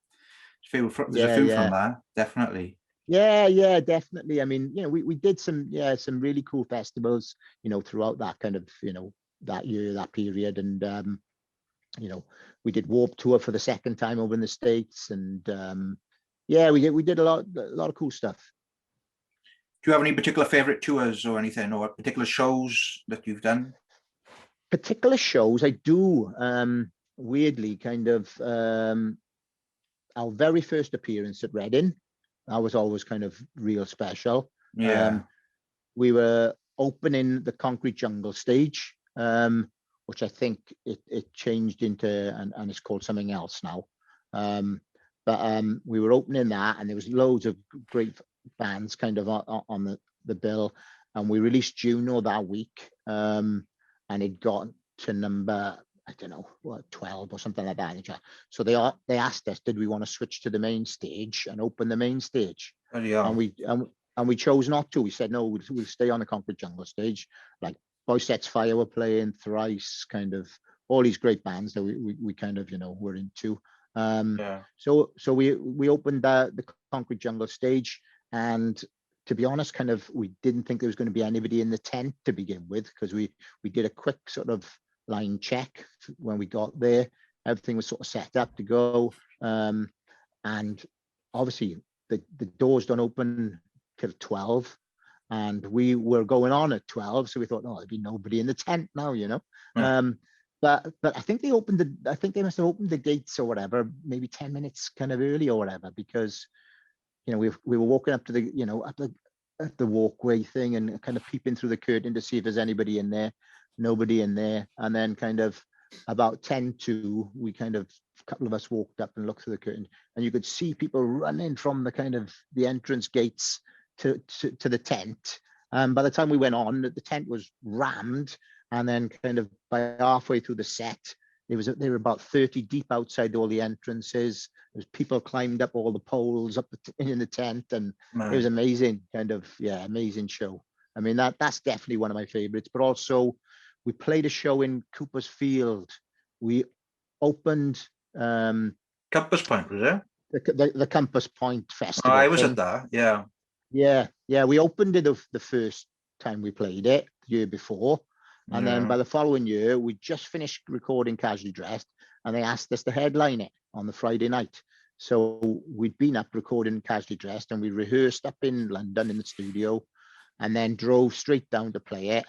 There's a few from that, definitely. Yeah, definitely. I mean, you know, we did some really cool festivals, you know, throughout that kind of, you know, that year, that period. And you know, we did Warped Tour for the second time over in the States, and we did a lot of cool stuff. Do you have any particular favorite tours or anything, or particular shows that you've done? Particular shows, I do. Weirdly, kind of our very first appearance at Reading, that was always kind of real special. We were opening the Concrete Jungle stage, which I think it changed into, and it's called something else now. But we were opening that, and there was loads of great bands kind of on the bill, and we released Juno that week, and it got to number, I don't know, what, 12 or something like that. So they asked us, did we want to switch to the main stage and open the main stage? And we chose not to. We said no, we'll stay on the Concrete Jungle stage. Like Boy Sets Fire were playing, Thrice, kind of all these great bands that we kind of, you know, were into. So we opened the Concrete Jungle stage, and to be honest, kind of, we didn't think there was going to be anybody in the tent to begin with, because we did a quick sort of line check when we got there. Everything was sort of set up to go, and obviously the doors don't open till 12, and we were going on at 12, so we thought, oh, there'd be nobody in the tent now, you know. But I think they must have opened the gates or whatever, maybe 10 minutes kind of early or whatever, because, you know, we were walking up to the, you know, up the walkway thing and kind of peeping through the curtain to see if there's anybody in there. Nobody in there. And then kind of about 10 to, we kind of, a couple of us walked up and looked through the curtain, and you could see people running from the kind of the entrance gates to the tent. And by the time we went on, the tent was rammed, and then kind of by halfway through the set, they were about 30 deep outside all the entrances. There was people climbed up all the poles up in the tent, and it was amazing. Kind of, yeah, amazing show. I mean, that's definitely one of my favorites. But also, we played a show in Cooper's Field. We opened Compass Point, was it? The Compass Point Festival. I was at that, yeah. Yeah. We opened it the first time we played it, the year before. And then by the following year, we just finished recording Casually Dressed, and they asked us to headline it on the Friday night. So we'd been up recording Casually Dressed, and we rehearsed up in London in the studio, and then drove straight down to play it.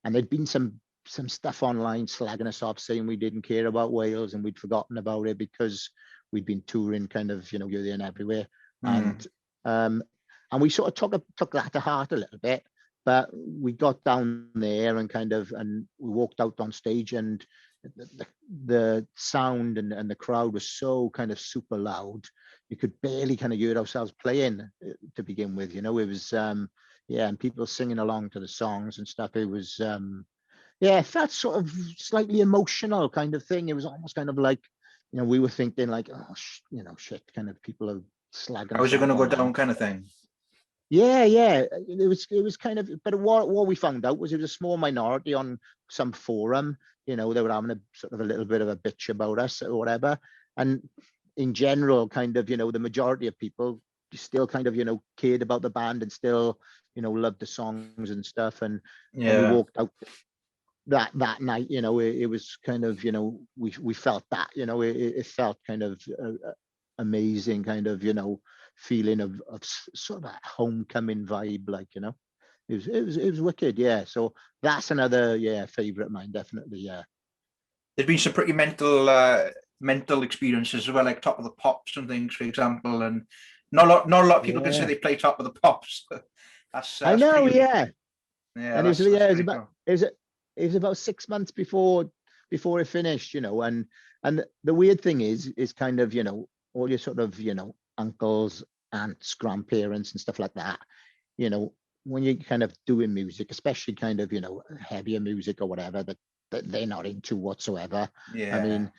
And there'd been some stuff online slagging us off, saying we didn't care about Wales and we'd forgotten about it because we'd been touring kind of, you know, here, there and everywhere. And we sort of took that to heart a little bit. But we got down there and we walked out on stage, and the sound and the crowd was so kind of super loud. You could barely kind of hear ourselves playing to begin with, you know. It was, and people singing along to the songs and stuff. It was, it felt sort of slightly emotional kind of thing. It was almost kind of like, you know, we were thinking like, oh, shit, kind of people are slagging. How's it going to go down kind of thing? Yeah, it was kind of, but what we found out was it was a small minority on some forum. You know, they were having a sort of a little bit of a bitch about us or whatever. And in general, kind of, you know, the majority of people still kind of, you know, cared about the band and still, you know, loved the songs and stuff. And when we walked out that night, you know, it was kind of, you know, we felt that, you know, it felt kind of amazing, kind of, you know, feeling of sort of that homecoming vibe, like, you know. It was wicked. So that's another favorite of mine, definitely. There's been some pretty mental experiences as well, like Top of the Pops and things, for example, and not a lot of people can say they play Top of the Pops. That's I know. pretty, And it was about 6 months before it finished, you know. And the weird thing is kind of, you know, all your sort of, you know, uncles, aunts, grandparents and stuff like that, you know, when you're kind of doing music, especially kind of, you know, heavier music or whatever that they're not into whatsoever. I mean,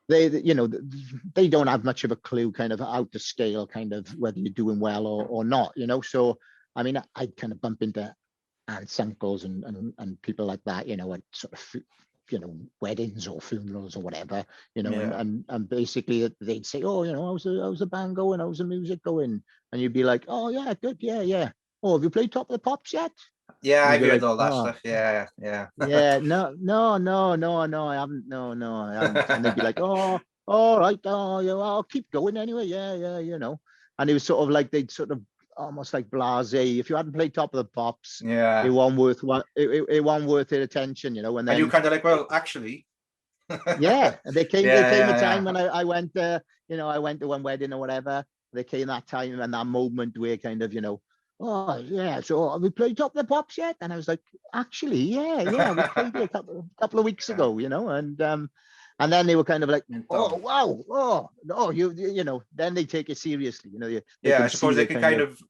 they, you know, they don't have much of a clue kind of how to scale kind of whether you're doing well or not, you know. So I mean, I kind of bump into aunts, uncles and people like that, you know, at sort of, you know, weddings or funerals or whatever, you know. And basically they'd say, oh, you know, how's the band going, how's the music going? And you'd be like, oh yeah, good, yeah. Oh, have you played Top of the Pops yet? I've heard all that stuff. Yeah. No, I haven't. No, I haven't. And they'd be like, oh, all right, oh yeah, well, I'll keep going anyway. Yeah, you know. And it was sort of like they'd sort of almost like blasé. If you hadn't played Top of the Pops, it wasn't worth their attention, you know. And then you kind of like, well, actually, there came a time when I went, you know, I went to one wedding or whatever. There came that time and that moment where kind of, you know, oh yeah, so have we played Top of the Pops yet? And I was like, actually, yeah, we played it a couple of weeks ago, you know. And then they were kind of like, oh wow, oh no, you know. Then they take it seriously, you know. I suppose they can kind of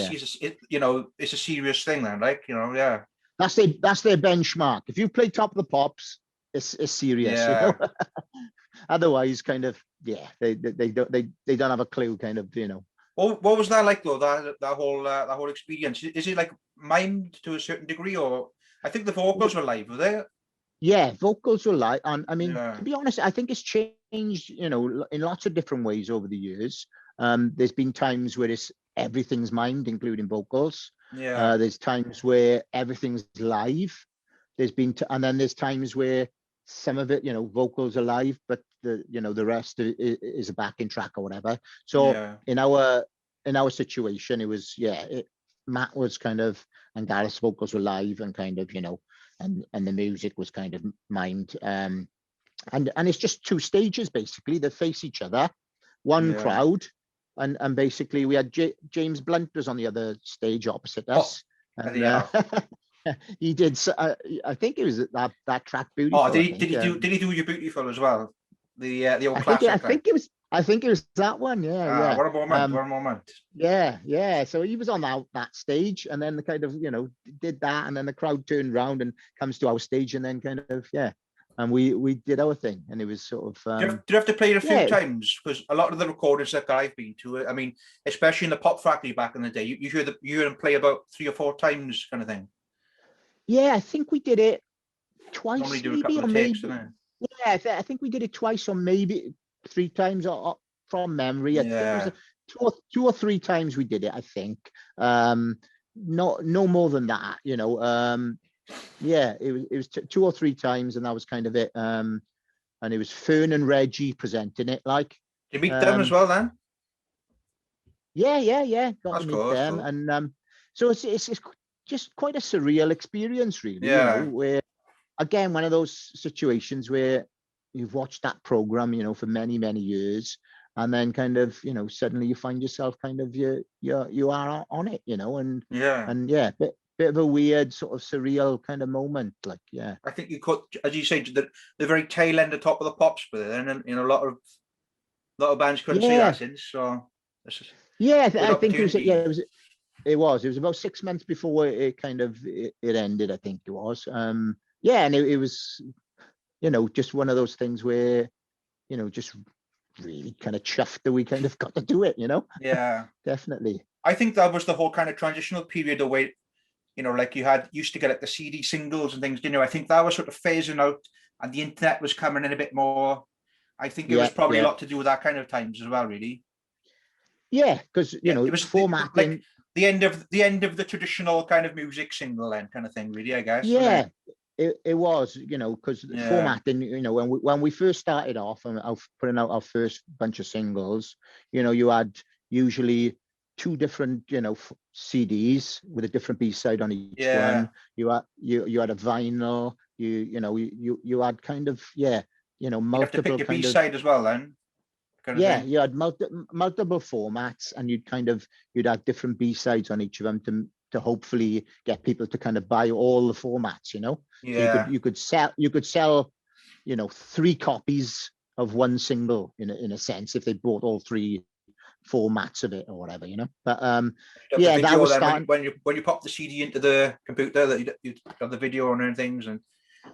see it, you know, it's a serious thing then, like, you know. That's their benchmark. If you play Top of the Pops, it's serious, you know. Otherwise, kind of, they don't have a clue, kind of, you know. What was that like though? That whole experience, is it like mimed to a certain degree, or I think the vocals were live, were they? Yeah, vocals were live, and I mean, to be honest, I think it's changed, you know, in lots of different ways over the years. There's been times where everything's mimed, including vocals. There's times where everything's live. And then there's times where some of it, you know, vocals are live, but the rest is a backing track or whatever. So in our situation, it was Matt was kind of, and Gareth's vocals were live and kind of, you know, and the music was kind of mimed. And it's just two stages basically that face each other, one crowd, and basically we had James Blunt was on the other stage opposite us. He did. I think it was that track "Beautiful." Oh, did he do "You're Beautiful" as well? The old classic. I I think it was that one. Yeah. What a moment! What a moment! Yeah. So he was on that stage, and then the kind of did that, and then the crowd turned around and comes to our stage, and then kind of and we did our thing, and it was sort of Do you have to play it a few times? Because a lot of the recordings that I've been to, I mean, especially in the Pop Factory back in the day, you hear them play about 3 or 4 times, kind of thing. Yeah, I think we did it Normally twice, do a maybe, couple or of takes, maybe. don't they? Yeah, I think we did it twice, or maybe 3 times, or from memory. I think it was two or three times we did it. I think no more than that. Yeah, it was 2 or 3 times, and that was kind of it. And it was Fern and Reggie presenting it. Like, Did you meet them as well then? Yeah. Got That's to meet cool, that's them, cool. and so it's just quite a surreal experience, really. Yeah. Where again, one of those situations where you've watched that program, for many, many years, and then kind of, suddenly you find yourself kind of you are on it, and yeah, bit of a weird sort of surreal kind of moment, like, yeah. I think you could, as you say, the very tail end, the top of the pops, but then a lot of bands couldn't see that since. So I think it was about 6 months before it kind of it ended, I think it was. And it was just one of those things where just really kind of chuffed that we kind of got to do it. Yeah, definitely. I think that was the whole kind of transitional period away. Like you used to get like the CD singles and things, I think that was sort of phasing out, and the internet was coming in a bit more. I think it was probably a lot to do with that kind of times as well, really. Yeah, because it was formatting, like the end of the traditional kind of music single then kind of thing, really, I guess. Yeah, it was, because formatting, when we first started off and putting out our first bunch of singles, you had usually 2 different, CDs with a different B-side on each one. You had a vinyl. You had kind of multiple. You have to pick your B-side as well then. You had multiple formats, and you'd have different B-sides on each of them to hopefully get people to kind of buy all the formats, So you could sell 3 copies of one single in a sense if they bought all 3 formats of it or whatever, But that was starting when you pop the CD into the computer, that you have the video on and things. And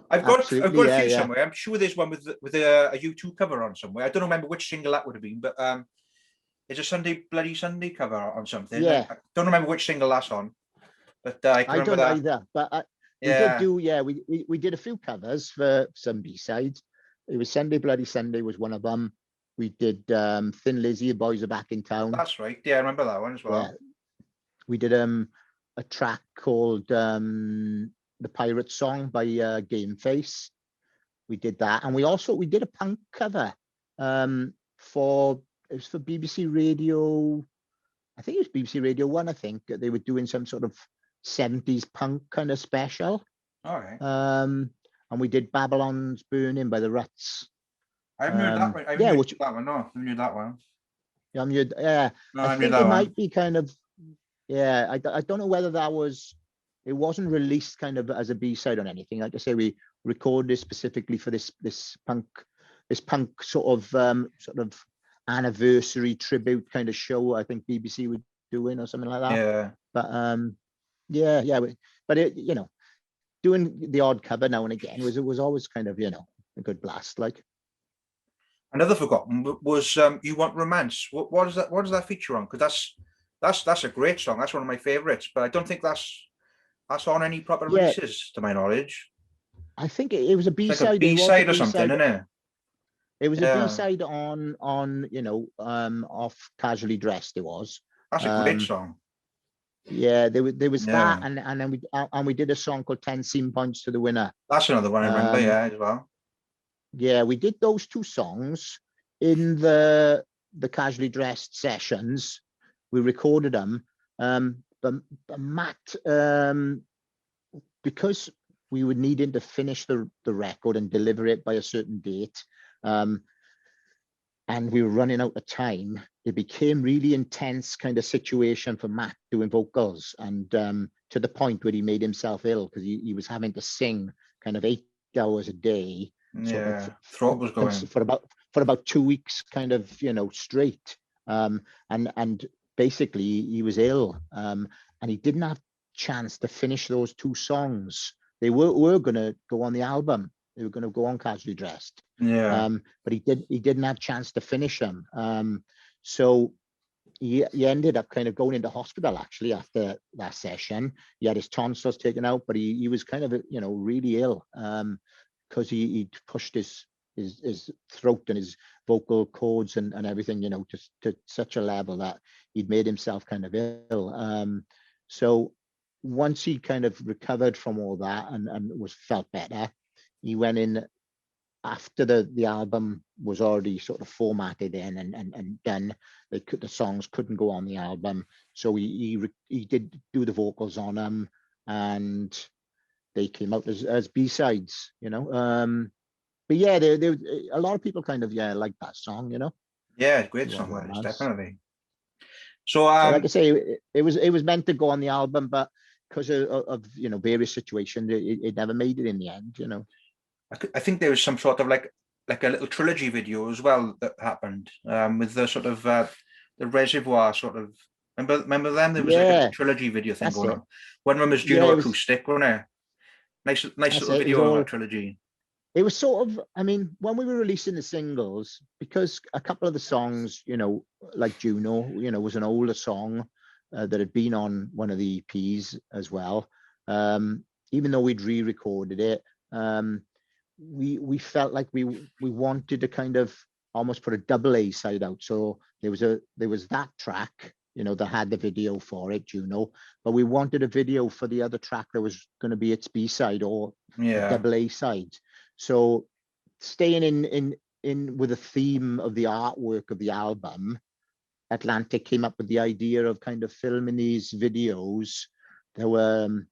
I've got a few somewhere. I'm sure there's one with a U2 cover on somewhere. I don't remember which single that would have been, but it's a Sunday Bloody Sunday cover on something. Yeah, I don't remember which single that's on, but I can remember that. Either. But we did do we did a few covers for some B-sides. It was Sunday Bloody Sunday was one of them. We did Thin Lizzy, The Boys Are Back in Town. That's right. Yeah, I remember that one as well. Yeah. We did a track called The Pirate Song by Game Face. We did that, and we did a punk cover for BBC Radio. I think it was BBC Radio 1. I think they were doing some sort of 70s punk kind of special. All right. And we did Babylon's Burning by the Ruts. I haven't heard that one. I haven't heard that one. No, I haven't heard that one. I think it might be kind of. Yeah, I don't know whether it wasn't released kind of as a B-side on anything. Like I say, we recorded it specifically for this punk sort of anniversary tribute kind of show. I think BBC were doing or something like that. Yeah. But but it, doing the odd cover now and again was always kind of a good blast. Like, another forgotten was You Want Romance. What does that feature on? Because that's a great song. That's one of my favorites, but I don't think that's on any proper releases to my knowledge. I think it was a B-side. Like a B-side or something, isn't it? It was a B-side on Off Casually Dressed. It was. That's a great song. Yeah, there was that, and then we did a song called 10 Scene Points to the Winner. That's another one I remember, as well. Yeah, we did those 2 songs in the Casually Dressed sessions. We recorded them, but Matt, because we were needing to finish the record and deliver it by a certain date, and we were running out of time, it became really intense kind of situation for Matt doing vocals, and to the point where he made himself ill because he was having to sing kind of 8 hours a day. Throat was going for for about 2 weeks, kind of, straight. And basically he was ill, and he didn't have chance to finish those 2 songs. They were going to go on the album. They were going to go on Casually Dressed. Yeah. But he didn't have chance to finish them. So he ended up kind of going into hospital actually after that session. He had his tonsils taken out, but he was kind of, really ill, because he pushed his throat and his vocal cords and everything, to such a level that he'd made himself kind of ill. So once he kind of recovered from all that and felt better, he went in after the album was already sort of formatted in and done. The songs couldn't go on the album, so he did do the vocals on them, and they came out as B-sides, but yeah, there a lot of people kind of like that song, Yeah, great What song, Love that is, Has. definitely. So So like I say, it was meant to go on the album, but because of various situations, it never made it in the end, I think there was some sort of like a little trilogy video as well that happened, with the sort of the Reservoir sort of, remember them? There was like a little Yeah, trilogy video thing that's going it. on. One of them was Yeah, Juno it was. acoustic, wasn't it? Nice That's little it. It was video on that all. trilogy. It was sort of. I mean, when we were releasing the singles, because a couple of the songs, like Juno, was an older song that had been on one of the EPs as well. Even though we'd re-recorded it, we felt like we wanted to kind of almost put a double A side out. So there was that track, that had the video for it, Juno, but we wanted a video for the other track that was going to be its B side or a Yeah. double A side. So staying in with the theme of the artwork of the album, Atlantic came up with the idea of kind of filming these videos that were,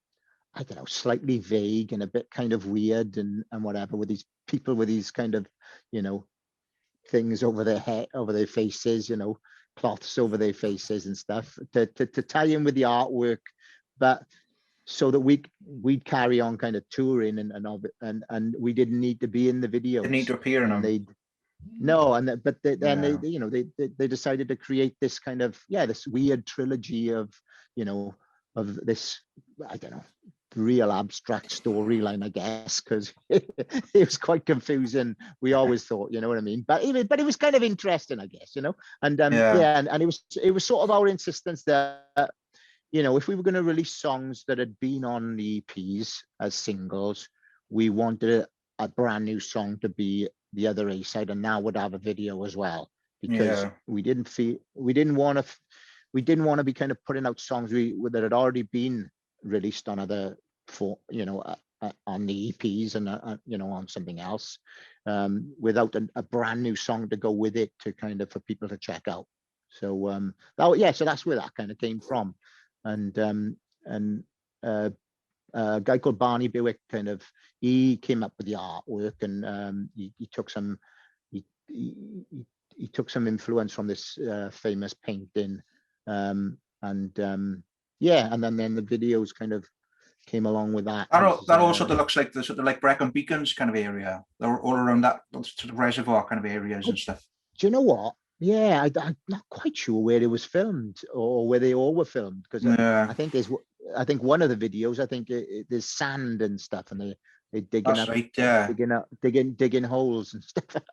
I don't know, slightly vague and a bit kind of weird and whatever, with these people with these kind of, things over their head, over their faces, cloths over their faces and stuff to tie in with the artwork, but so that we'd carry on kind of touring and we didn't need to be in the videos. They need to appear in And them. they decided to create this kind of this weird trilogy of of this, I don't know, real abstract storyline, I guess, because it was quite confusing. We always thought, you know what I mean, but it was kind of interesting, I guess, and and it was sort of our insistence that if we were going to release songs that had been on the EPs as singles, we wanted a brand new song to be the other A side, and now would have a video as well, because we didn't want to be kind of putting out songs that had already been released on other on the EPs and on something else, without a brand new song to go with it to kind of for people to check out. So so that's where that kind of came from. And a guy called Barney Bewick he came up with the artwork, and he took some influence from this famous painting, and then the videos kind of came along with that. That all sort of looks like the sort of like Brecon Beacons kind of area. They're all around that sort of reservoir kind of areas and stuff. Do you know what? Yeah, I'm not quite sure where it was filmed or where they all were filmed, because I think one of the videos, I think there's sand and stuff, and they're digging holes and stuff. But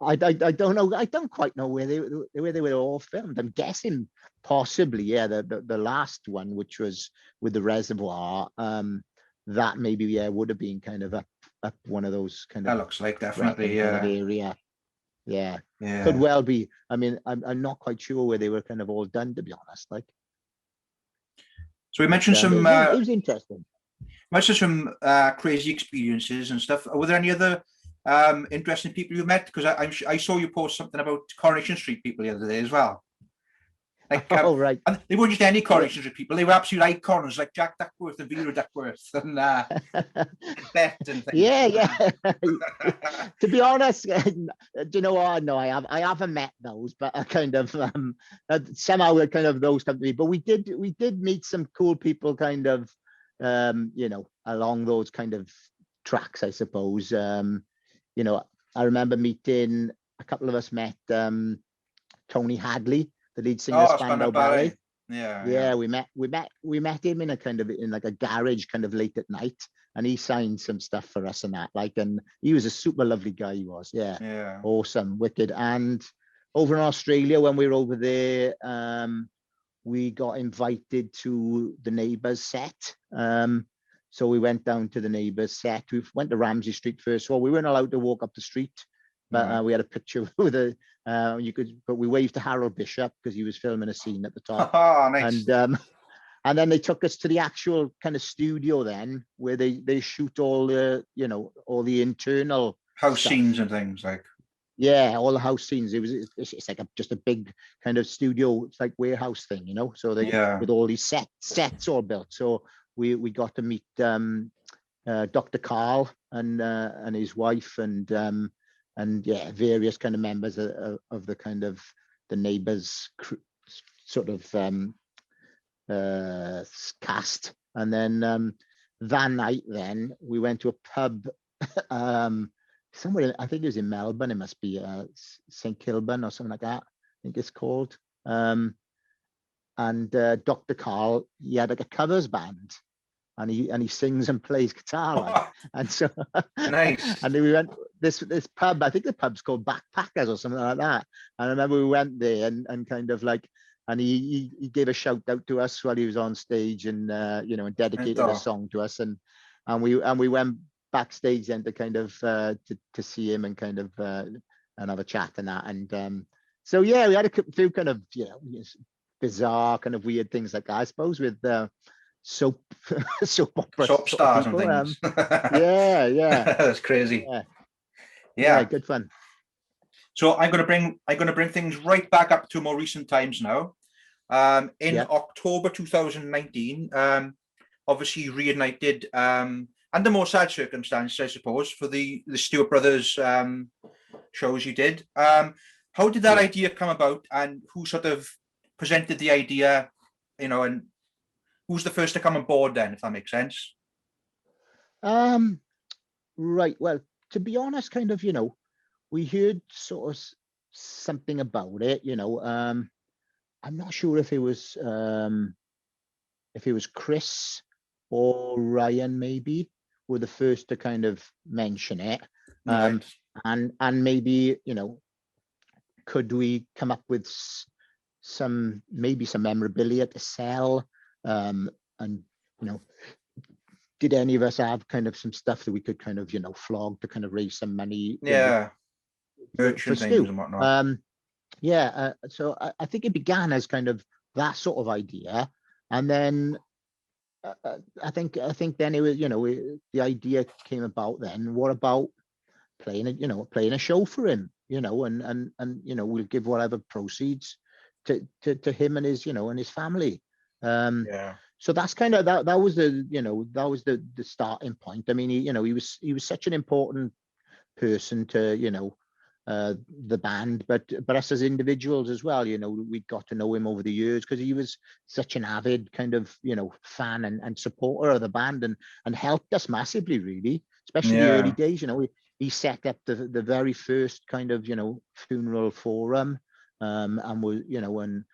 I don't know. I don't quite know where they were all filmed. I'm guessing possibly, the last one, which was with the reservoir, that maybe would have been kind of up one of those kind of. That looks like definitely kind of area. Yeah, could well be. I mean, I'm not quite sure where they were kind of all done, to be honest. Like, so we mentioned some. It was interesting. Mentioned some crazy experiences and stuff. Were there any other interesting people you met? Because I saw you post something about Coronation Street people the other day as well. Like, right. And they weren't just any Coronation Street people; they were absolute icons like Jack Duckworth and Vera Duckworth and Bet and things. Yeah. To be honest, do you know what? No, I haven't met those, but I kind of somehow kind of those come to me. But we did meet some cool people, kind of along those kind of tracks, I suppose. I remember meeting, a couple of us met Tony Hadley, the lead singer of Oh, Spandau Spandau Ballet. Ballet. Yeah, Yeah, we met him in a kind of in like a garage kind of late at night, and he signed some stuff for us and that. Like, and he was a super lovely guy. He was, yeah, yeah. awesome, wicked. And over in Australia, when we were over there, we got invited to the Neighbours set. So we went down to the Neighbours set. We went to Ramsey Street first of all. We weren't allowed to walk up the street, but we had a picture with a. But we waved to Harold Bishop because he was filming a scene at the top. Oh, nice. And then they took us to the actual kind of studio then, where they shoot all the, you know, all the internal house stuff. scenes and things like. Yeah, all the house scenes. It's like just a big kind of studio. It's like warehouse thing, you know. So they with all these sets all built. So we got to meet Dr. Carl and his wife and yeah, various kind of members of the kind of the Neighbours sort of cast. And then that night, then we went to a pub somewhere. I think it was in Melbourne. It must be St Kilburn or something like that, I think it's called. And Dr. Carl, he had like a covers band. And he sings and plays guitar, like. And so nice. And then we went this pub. I think the pub's called Backpackers or something like that. And I remember we went there and kind of like, and he gave a shout out to us while he was on stage, and you know, and dedicated a song to us, and we went backstage then to kind of to see him and kind of and have a chat and that. And so yeah, we had a few kind of, you know, bizarre kind of weird things like that, I suppose, with soap opera soap stars and things. yeah That's crazy. Yeah, good fun. So I'm going to bring things right back up to more recent times now. In October 2019, obviously reunited under more sad circumstances, I suppose, for the Stewart Brothers shows you did. How did that idea come about, and who sort of presented the idea, you know, and who's the first to come on board then, if that makes sense? Right. Well, to be honest, kind of, you know, we heard sort of something about it, you know. I'm not sure if it was Chris or Ryan maybe were the first to kind of mention it. Right. And maybe, you know, could we come up with some memorabilia to sell? And, you know, did any of us have kind of some stuff that we could kind of, you know, flog to kind of raise some money? Yeah. Merch and things and whatnot. So I think it began as kind of that sort of idea, and then I think then it was, you know, the idea came about then. What about playing a show for him, you know, and you know, we'll give whatever proceeds to him and his, you know, and his family. So that's kind of that was the, you know, that was the starting point. I mean, he was such an important person to, you know, the band, but us as individuals as well. You know, we got to know him over the years because he was such an avid kind of, you know, fan and supporter of the band, and helped us massively, really, especially the early days. You know, he set up the very first kind of, you know, funeral forum, and was, you know, and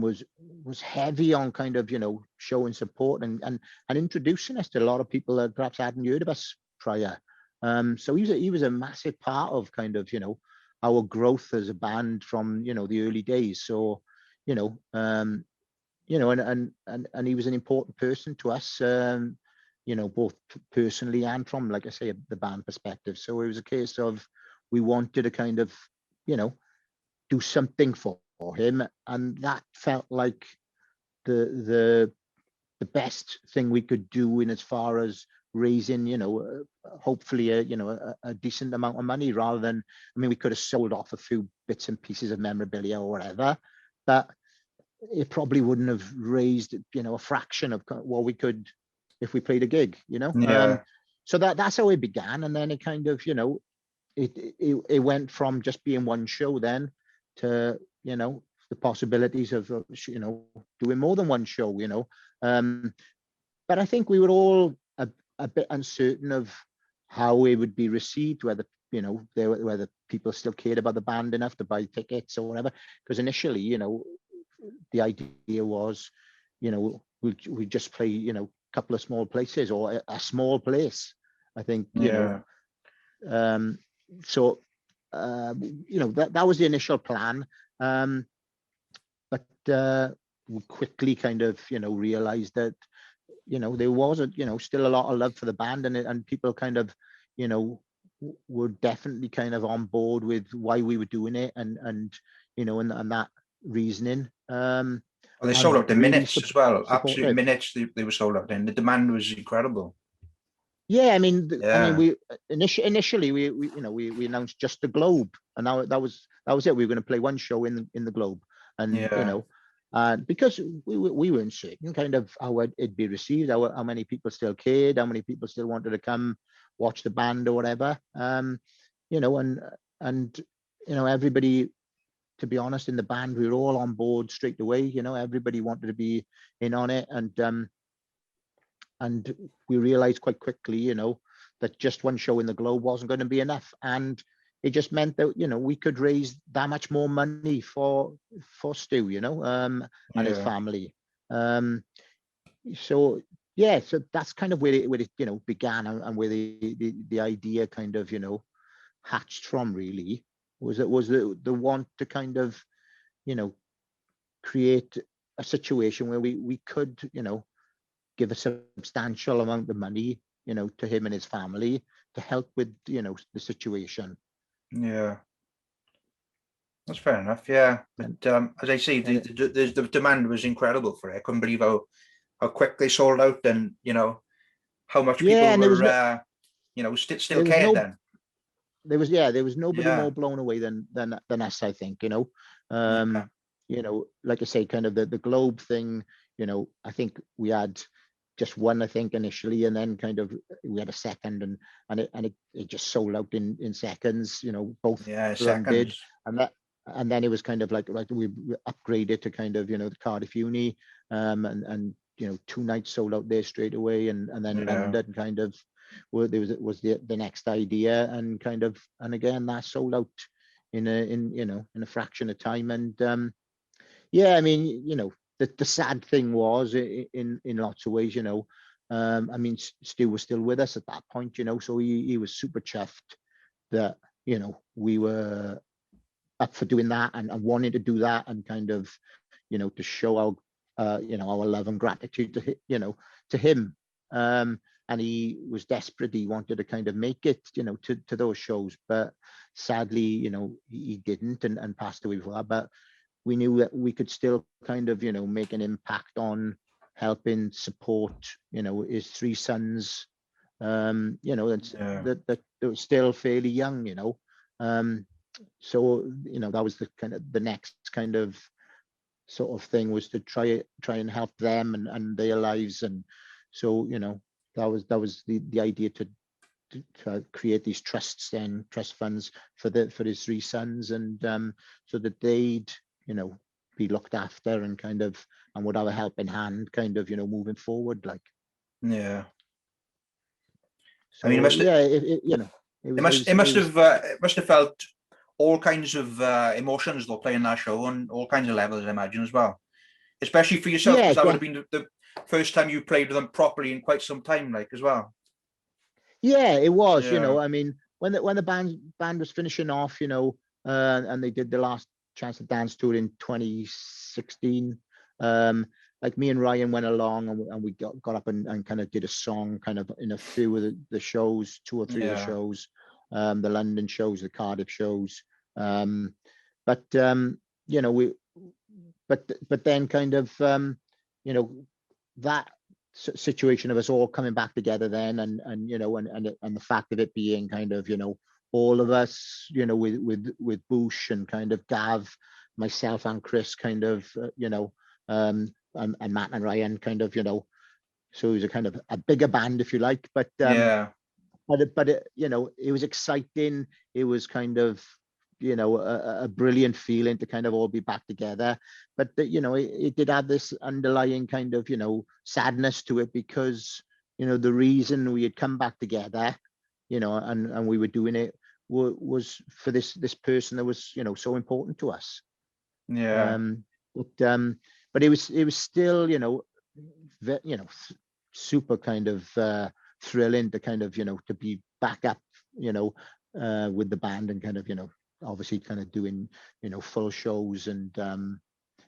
was heavy on kind of, you know, showing support and introducing us to a lot of people that perhaps hadn't heard of us prior. So he was a massive part of kind of, you know, our growth as a band from, you know, the early days. So, you know, and he was an important person to us, you know, both personally and from, like I say, the band perspective. So it was a case of, we wanted to kind of, you know, do something for him, and that felt like the best thing we could do in as far as raising, you know, hopefully a decent amount of money, rather than, I mean, we could have sold off a few bits and pieces of memorabilia or whatever, but it probably wouldn't have raised, you know, a fraction of what we could if we played a gig, you know. So that's how it began, and then it kind of, you know, it went from just being one show then to, you know, the possibilities of, you know, doing more than one show, you know. But I think we were all a bit uncertain of how it would be received, whether you know, whether people still cared about the band enough to buy tickets or whatever. Because initially, you know, the idea was, you know, we just play, you know, a couple of small places or a small place. I think, you know, so you know, that was the initial plan. But we quickly kind of, you know, realized that, you know, there wasn't, you know, still a lot of love for the band, and people kind of, you know, were definitely kind of on board with why we were doing it, and you know, and that reasoning. Well, they sold out in really minutes as well. Absolute supportive. minutes they were sold out in. The demand was incredible. Yeah, I mean, Yeah. we initially we you know, we announced just the Globe, and now that was it. We were going to play one show in the Globe, and you know, because we weren't certain kind of how it'd be received, how many people still cared, how many people still wanted to come watch the band or whatever. You know, and you know, everybody, to be honest, in the band, we were all on board straight away. You know, everybody wanted to be in on it, and we realized quite quickly, you know, that just one show in the Globe wasn't going to be enough, and it just meant that, you know, we could raise that much more money for Stu, you know, and his family. So yeah, so that's kind of where it you know, began, and where the idea kind of, you know, hatched from. Really was the want to kind of, you know, create a situation where we could, you know, give a substantial amount of money, you know, to him and his family to help with, you know, the situation. Yeah, that's fair enough. Yeah, but as I say, the demand was incredible for it. I couldn't believe how quick they sold out, and you know how much people were, you know, still cared then. There was nobody more blown away than us, I think, you know. You know, like I say, kind of the Globe thing, you know, I think we had just one, I think, initially, and then kind of we had a second, and it just sold out in seconds, you know, both did, and then it was kind of like we upgraded to kind of, you know, the Cardiff Uni, and you know, 2 nights sold out there straight away, and then London kind of was the next idea, and kind of, and again that sold out in a fraction of time. And yeah, I mean, you know, the sad thing was, in lots of ways, you know, I mean, Stu was still with us at that point, you know, so he was super chuffed that, you know, we were up for doing that, and wanting to do that, and kind of, you know, to show our you know, our love and gratitude to you know, to him. And he was desperate. He wanted to kind of make it, you know, to those shows, but sadly, you know, he didn't, and passed away before that. But we knew that we could still kind of, you know, make an impact on helping support, you know, his 3 sons, you know, that were still fairly young, you know. So, you know, that was the kind of the next kind of sort of thing, was to try and help them and their lives. And so, you know, that was the idea, to create these trust funds for his 3 sons, and so that they'd, you know, be looked after, and kind of, and would have a helping hand, kind of, you know, moving forward, like. Yeah. So, I mean, you know, it must have felt all kinds of emotions though, playing that show, on all kinds of levels, I imagine, as well, especially for yourself, because that would have been the first time you played with them properly in quite some time, like, as well. Yeah, it was. You know, I mean, when the band was finishing off, you know, and they did the last Chance to Dance tour in 2016, like, me and Ryan went along, and we got up and kind of did a song, kind of, in a few of the shows, 2 or 3 of the shows, the London shows, the Cardiff shows. But you know, but then kind of, you know, that situation of us all coming back together then, and you know, and the fact of it being kind of, you know, all of us, you know, with Boosh and kind of Gav, myself and Chris, kind of, you know, and Matt and Ryan, kind of, you know, so it was a kind of a bigger band, if you like. But but you know, it was exciting. It was kind of, you know, a brilliant feeling to kind of all be back together. But you know, it did have this underlying kind of, you know, sadness to it, because, you know, the reason we had come back together, you know, and we were doing it was for this person that was, you know, so important to us. Yeah. But it was still, you know, super kind of thrilling to kind of, you know, to be back up, you know, with the band and kind of, you know, obviously kind of doing, you know, full shows. And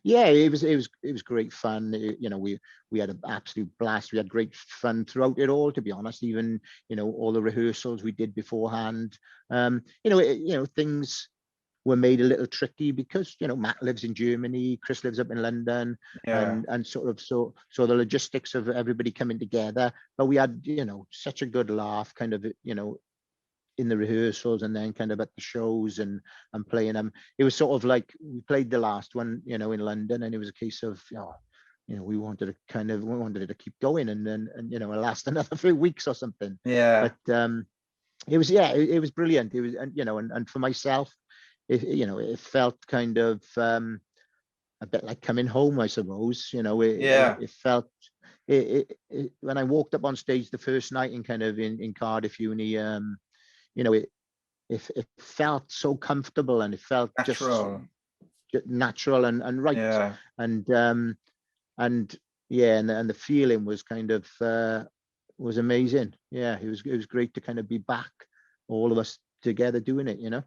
yeah, it was great fun. You know, we had an absolute blast. We had great fun throughout it all, to be honest. Even, you know, all the rehearsals we did beforehand. You know, things were made a little tricky because, you know, Matt lives in Germany, Chris lives up in London, Yeah. and sort of so the logistics of everybody coming together. But we had, you know, such a good laugh, kind of, you know, in the rehearsals and then kind of at the shows and playing them. It was sort of like we played the last one, you know, in London, and it was a case of, you know, we wanted it to keep going and you know, last another few weeks or something. Yeah. But it was, yeah, it was brilliant. It was, and you know, and for myself, you know, it felt kind of a bit like coming home, I suppose. You know, Yeah. it felt when I walked up on stage the first night in kind of in Cardiff Uni, you know, it felt so comfortable and it felt just Natural. natural and right. Yeah. And yeah, and the feeling was kind of was amazing. Yeah, it was great to kind of be back, all of us together doing it, you know.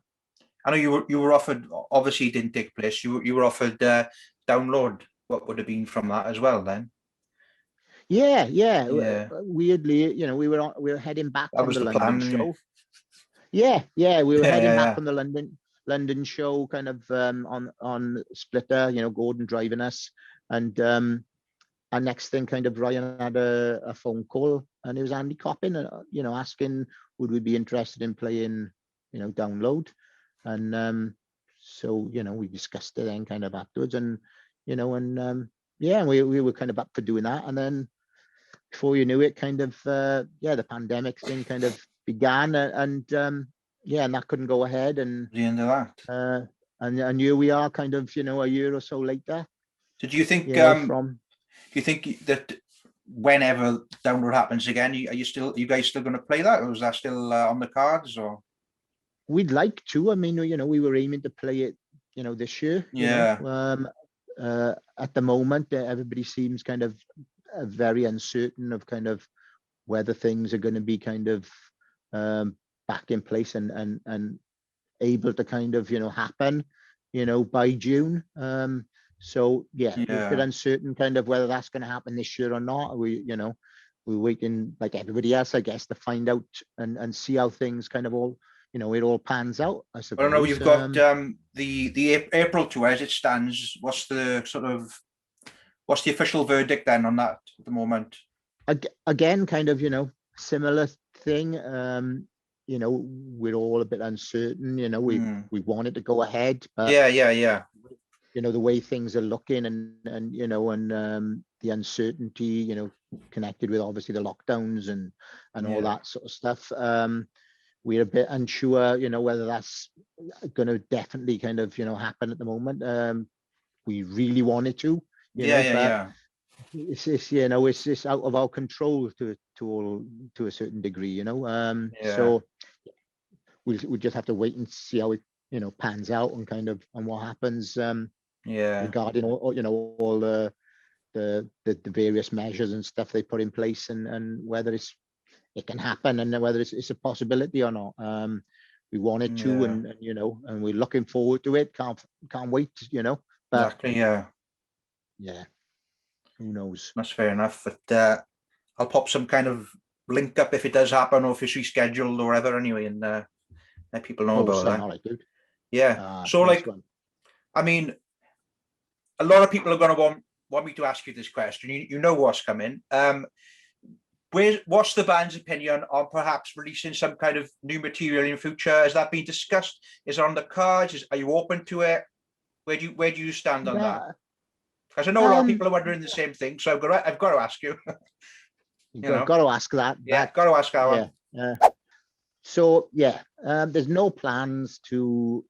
I know you were offered, obviously it didn't take place, you were offered download what would have been from that as well then. Yeah, Yeah. weirdly, you know, we were heading back That from was the the London plan. show. Yeah, we were Yeah, heading yeah, back yeah. from the London show, kind of on Splitter, you know, Gordon driving us, and our next thing, kind of Ryan had a phone call, and it was Andy Coppin, you know, asking would we be interested in playing, you know, download, and so, you know, we discussed it then kind of afterwards, and you know, and yeah, we were kind of up for doing that, and then before you knew it, kind of yeah, the pandemic thing kind of began, and yeah, and that couldn't go ahead, The end of that. uh, and here we are, kind of, you know, a year or so later, So do you think you know, from. do you think that whenever download happens again, are you guys still going to play that, or is that still on the cards? Or We'd like to. I mean, you know, we were aiming to play it, you know, this year. You know, yeah, at the moment, everybody seems kind of very uncertain of kind of whether things are going to be kind of back in place and able to kind of, you know, happen, you know, by June. So yeah, we're a bit yeah, uncertain kind of whether that's going to happen this year or not. You know, we're waiting like everybody else, I guess, to find out and see how things kind of all, you know, it all pans out, I I don't know. suppose. You've got the April tour as it stands. What's the official verdict then on that at the moment? Again, kind of, you know, similar thing. You know, we're all a bit uncertain. You know, we wanted to go ahead, but Yeah. you know, the way things are looking, and you know, and the uncertainty, you know, connected with obviously the lockdowns and all that sort of stuff. We're a bit unsure, you know, whether that's going to definitely kind of, you know, happen at the moment. We really wanted to, you know, but Yeah. it's you know, it's out of our control to a certain degree, you know. Yeah. So we'll just have to wait and see how it, you know, pans out and kind of and what happens Yeah. regarding all, you know, all the various measures and stuff they put in place, and whether it can happen and whether it's a possibility or not. We wanted to, Yeah. and you know, and we're looking forward to it. Can't wait, you know. But Exactly. Yeah. yeah, who knows? That's fair enough. But I'll pop some kind of link up if it does happen, or if it's rescheduled or whatever. Anyway, and let people know about Awesome. that. All right, good. Yeah. So, Nice like, one. I mean, a lot of people are going to want me to ask you this question. You know what's coming. What's the band's opinion on perhaps releasing some kind of new material in future? Has that been discussed? Is it on the cards? Are you open to it? Where do you stand on that? Yeah. Because I know a lot of people are wondering the same thing, so I've got to ask you. You You know, got to ask that. yeah, got to ask Alan. Yeah. So yeah, there's no plans to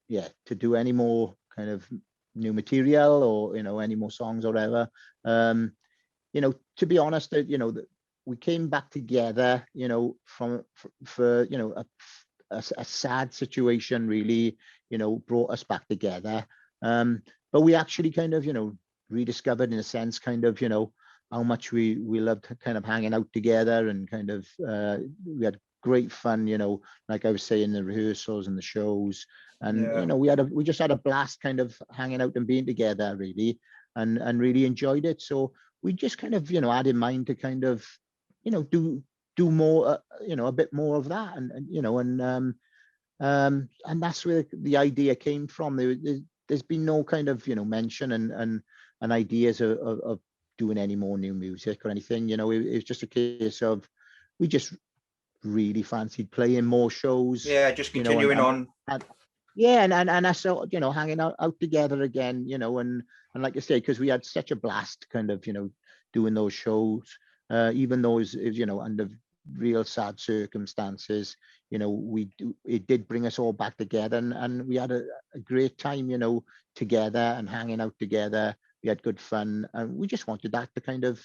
do any more kind of new material, or you know, any more songs or whatever. You know, to be honest, you know, we came back together, you know, for you know a sad situation really, brought us back together. But we actually kind of, rediscovered in a sense, kind of, how much we loved kind of hanging out together, and kind of we had great fun, like I was saying, the rehearsals and the shows, and we just had a blast kind of hanging out and being together really, and really enjoyed it. So we just kind of had in mind to kind of do more, a bit more of that, and that's where the idea came from. There's been no kind of mention and ideas of doing any more new music or anything. It was just a case of we just really fancied playing more shows. Yeah, just continuing on. Yeah, and I saw hanging out together again. And like I say, because we had such a blast, kind of doing those shows, even though it was under real sad circumstances. It did bring us all back together, and we had a great time, together and hanging out together. We had good fun, and we just wanted that to kind of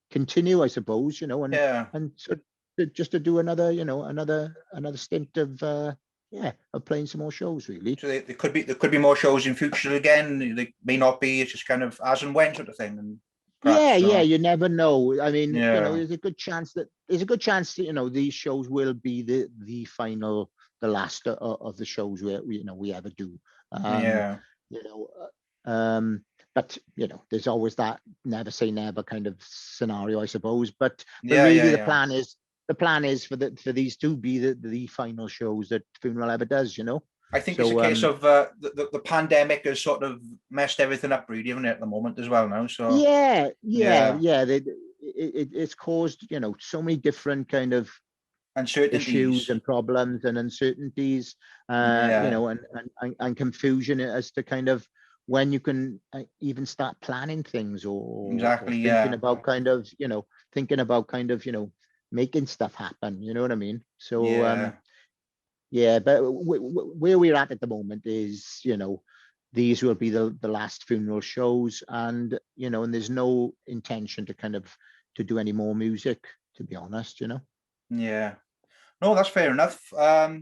continue, I suppose, and so just to do another another stint of playing some more shows really. So there could be more shows in future again. They may not be. It's just kind of as and when sort of thing. And perhaps, you never know. I mean, there's a good chance that these shows will be the final, the last of the shows we ever do. But there's always that never say never kind of scenario, I suppose. But really, the plan is for these to be the final shows that Funeral ever does. I think it's a case of the pandemic has sort of messed everything up, really, isn't it, at the moment as well now? So it's caused so many different kind of issues and problems and uncertainties, and confusion as to kind of when you can even start planning things or thinking about kind of making stuff happen. You know what I mean? So but where we're at the moment is these will be the last Funeral shows, and and there's no intention to kind of to do any more music, to be honest. No, that's fair enough. I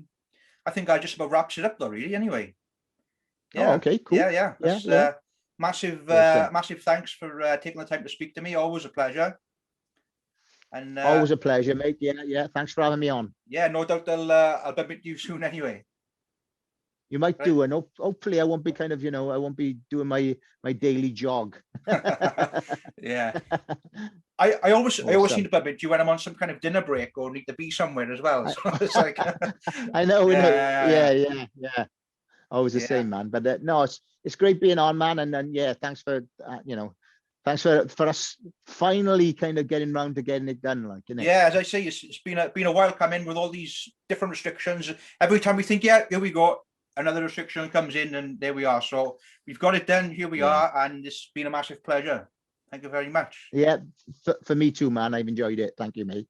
think I just about wraps it up though, really, anyway. Oh, okay, cool. Massive thanks for taking the time to speak to me. Always a pleasure. And always a pleasure, mate. Yeah, thanks for having me on. Yeah, no doubt I'll bump into you soon anyway. You might do, and hopefully I won't be kind of I won't be doing my daily jog. Yeah. I always seem to bump into you when I'm on some kind of dinner break or need to be somewhere as well. So it's like I know. Yeah. Always the same, man. But no, it's great being on, man. And then thanks for thanks for us finally kind of getting round to getting it done, like, Yeah, as I say, it's been a while coming with all these different restrictions. Every time we think, here we go, another restriction comes in, and there we are. So we've got it done. Here we are, and it's been a massive pleasure. Thank you very much. Yeah, for me too, man. I've enjoyed it. Thank you, mate.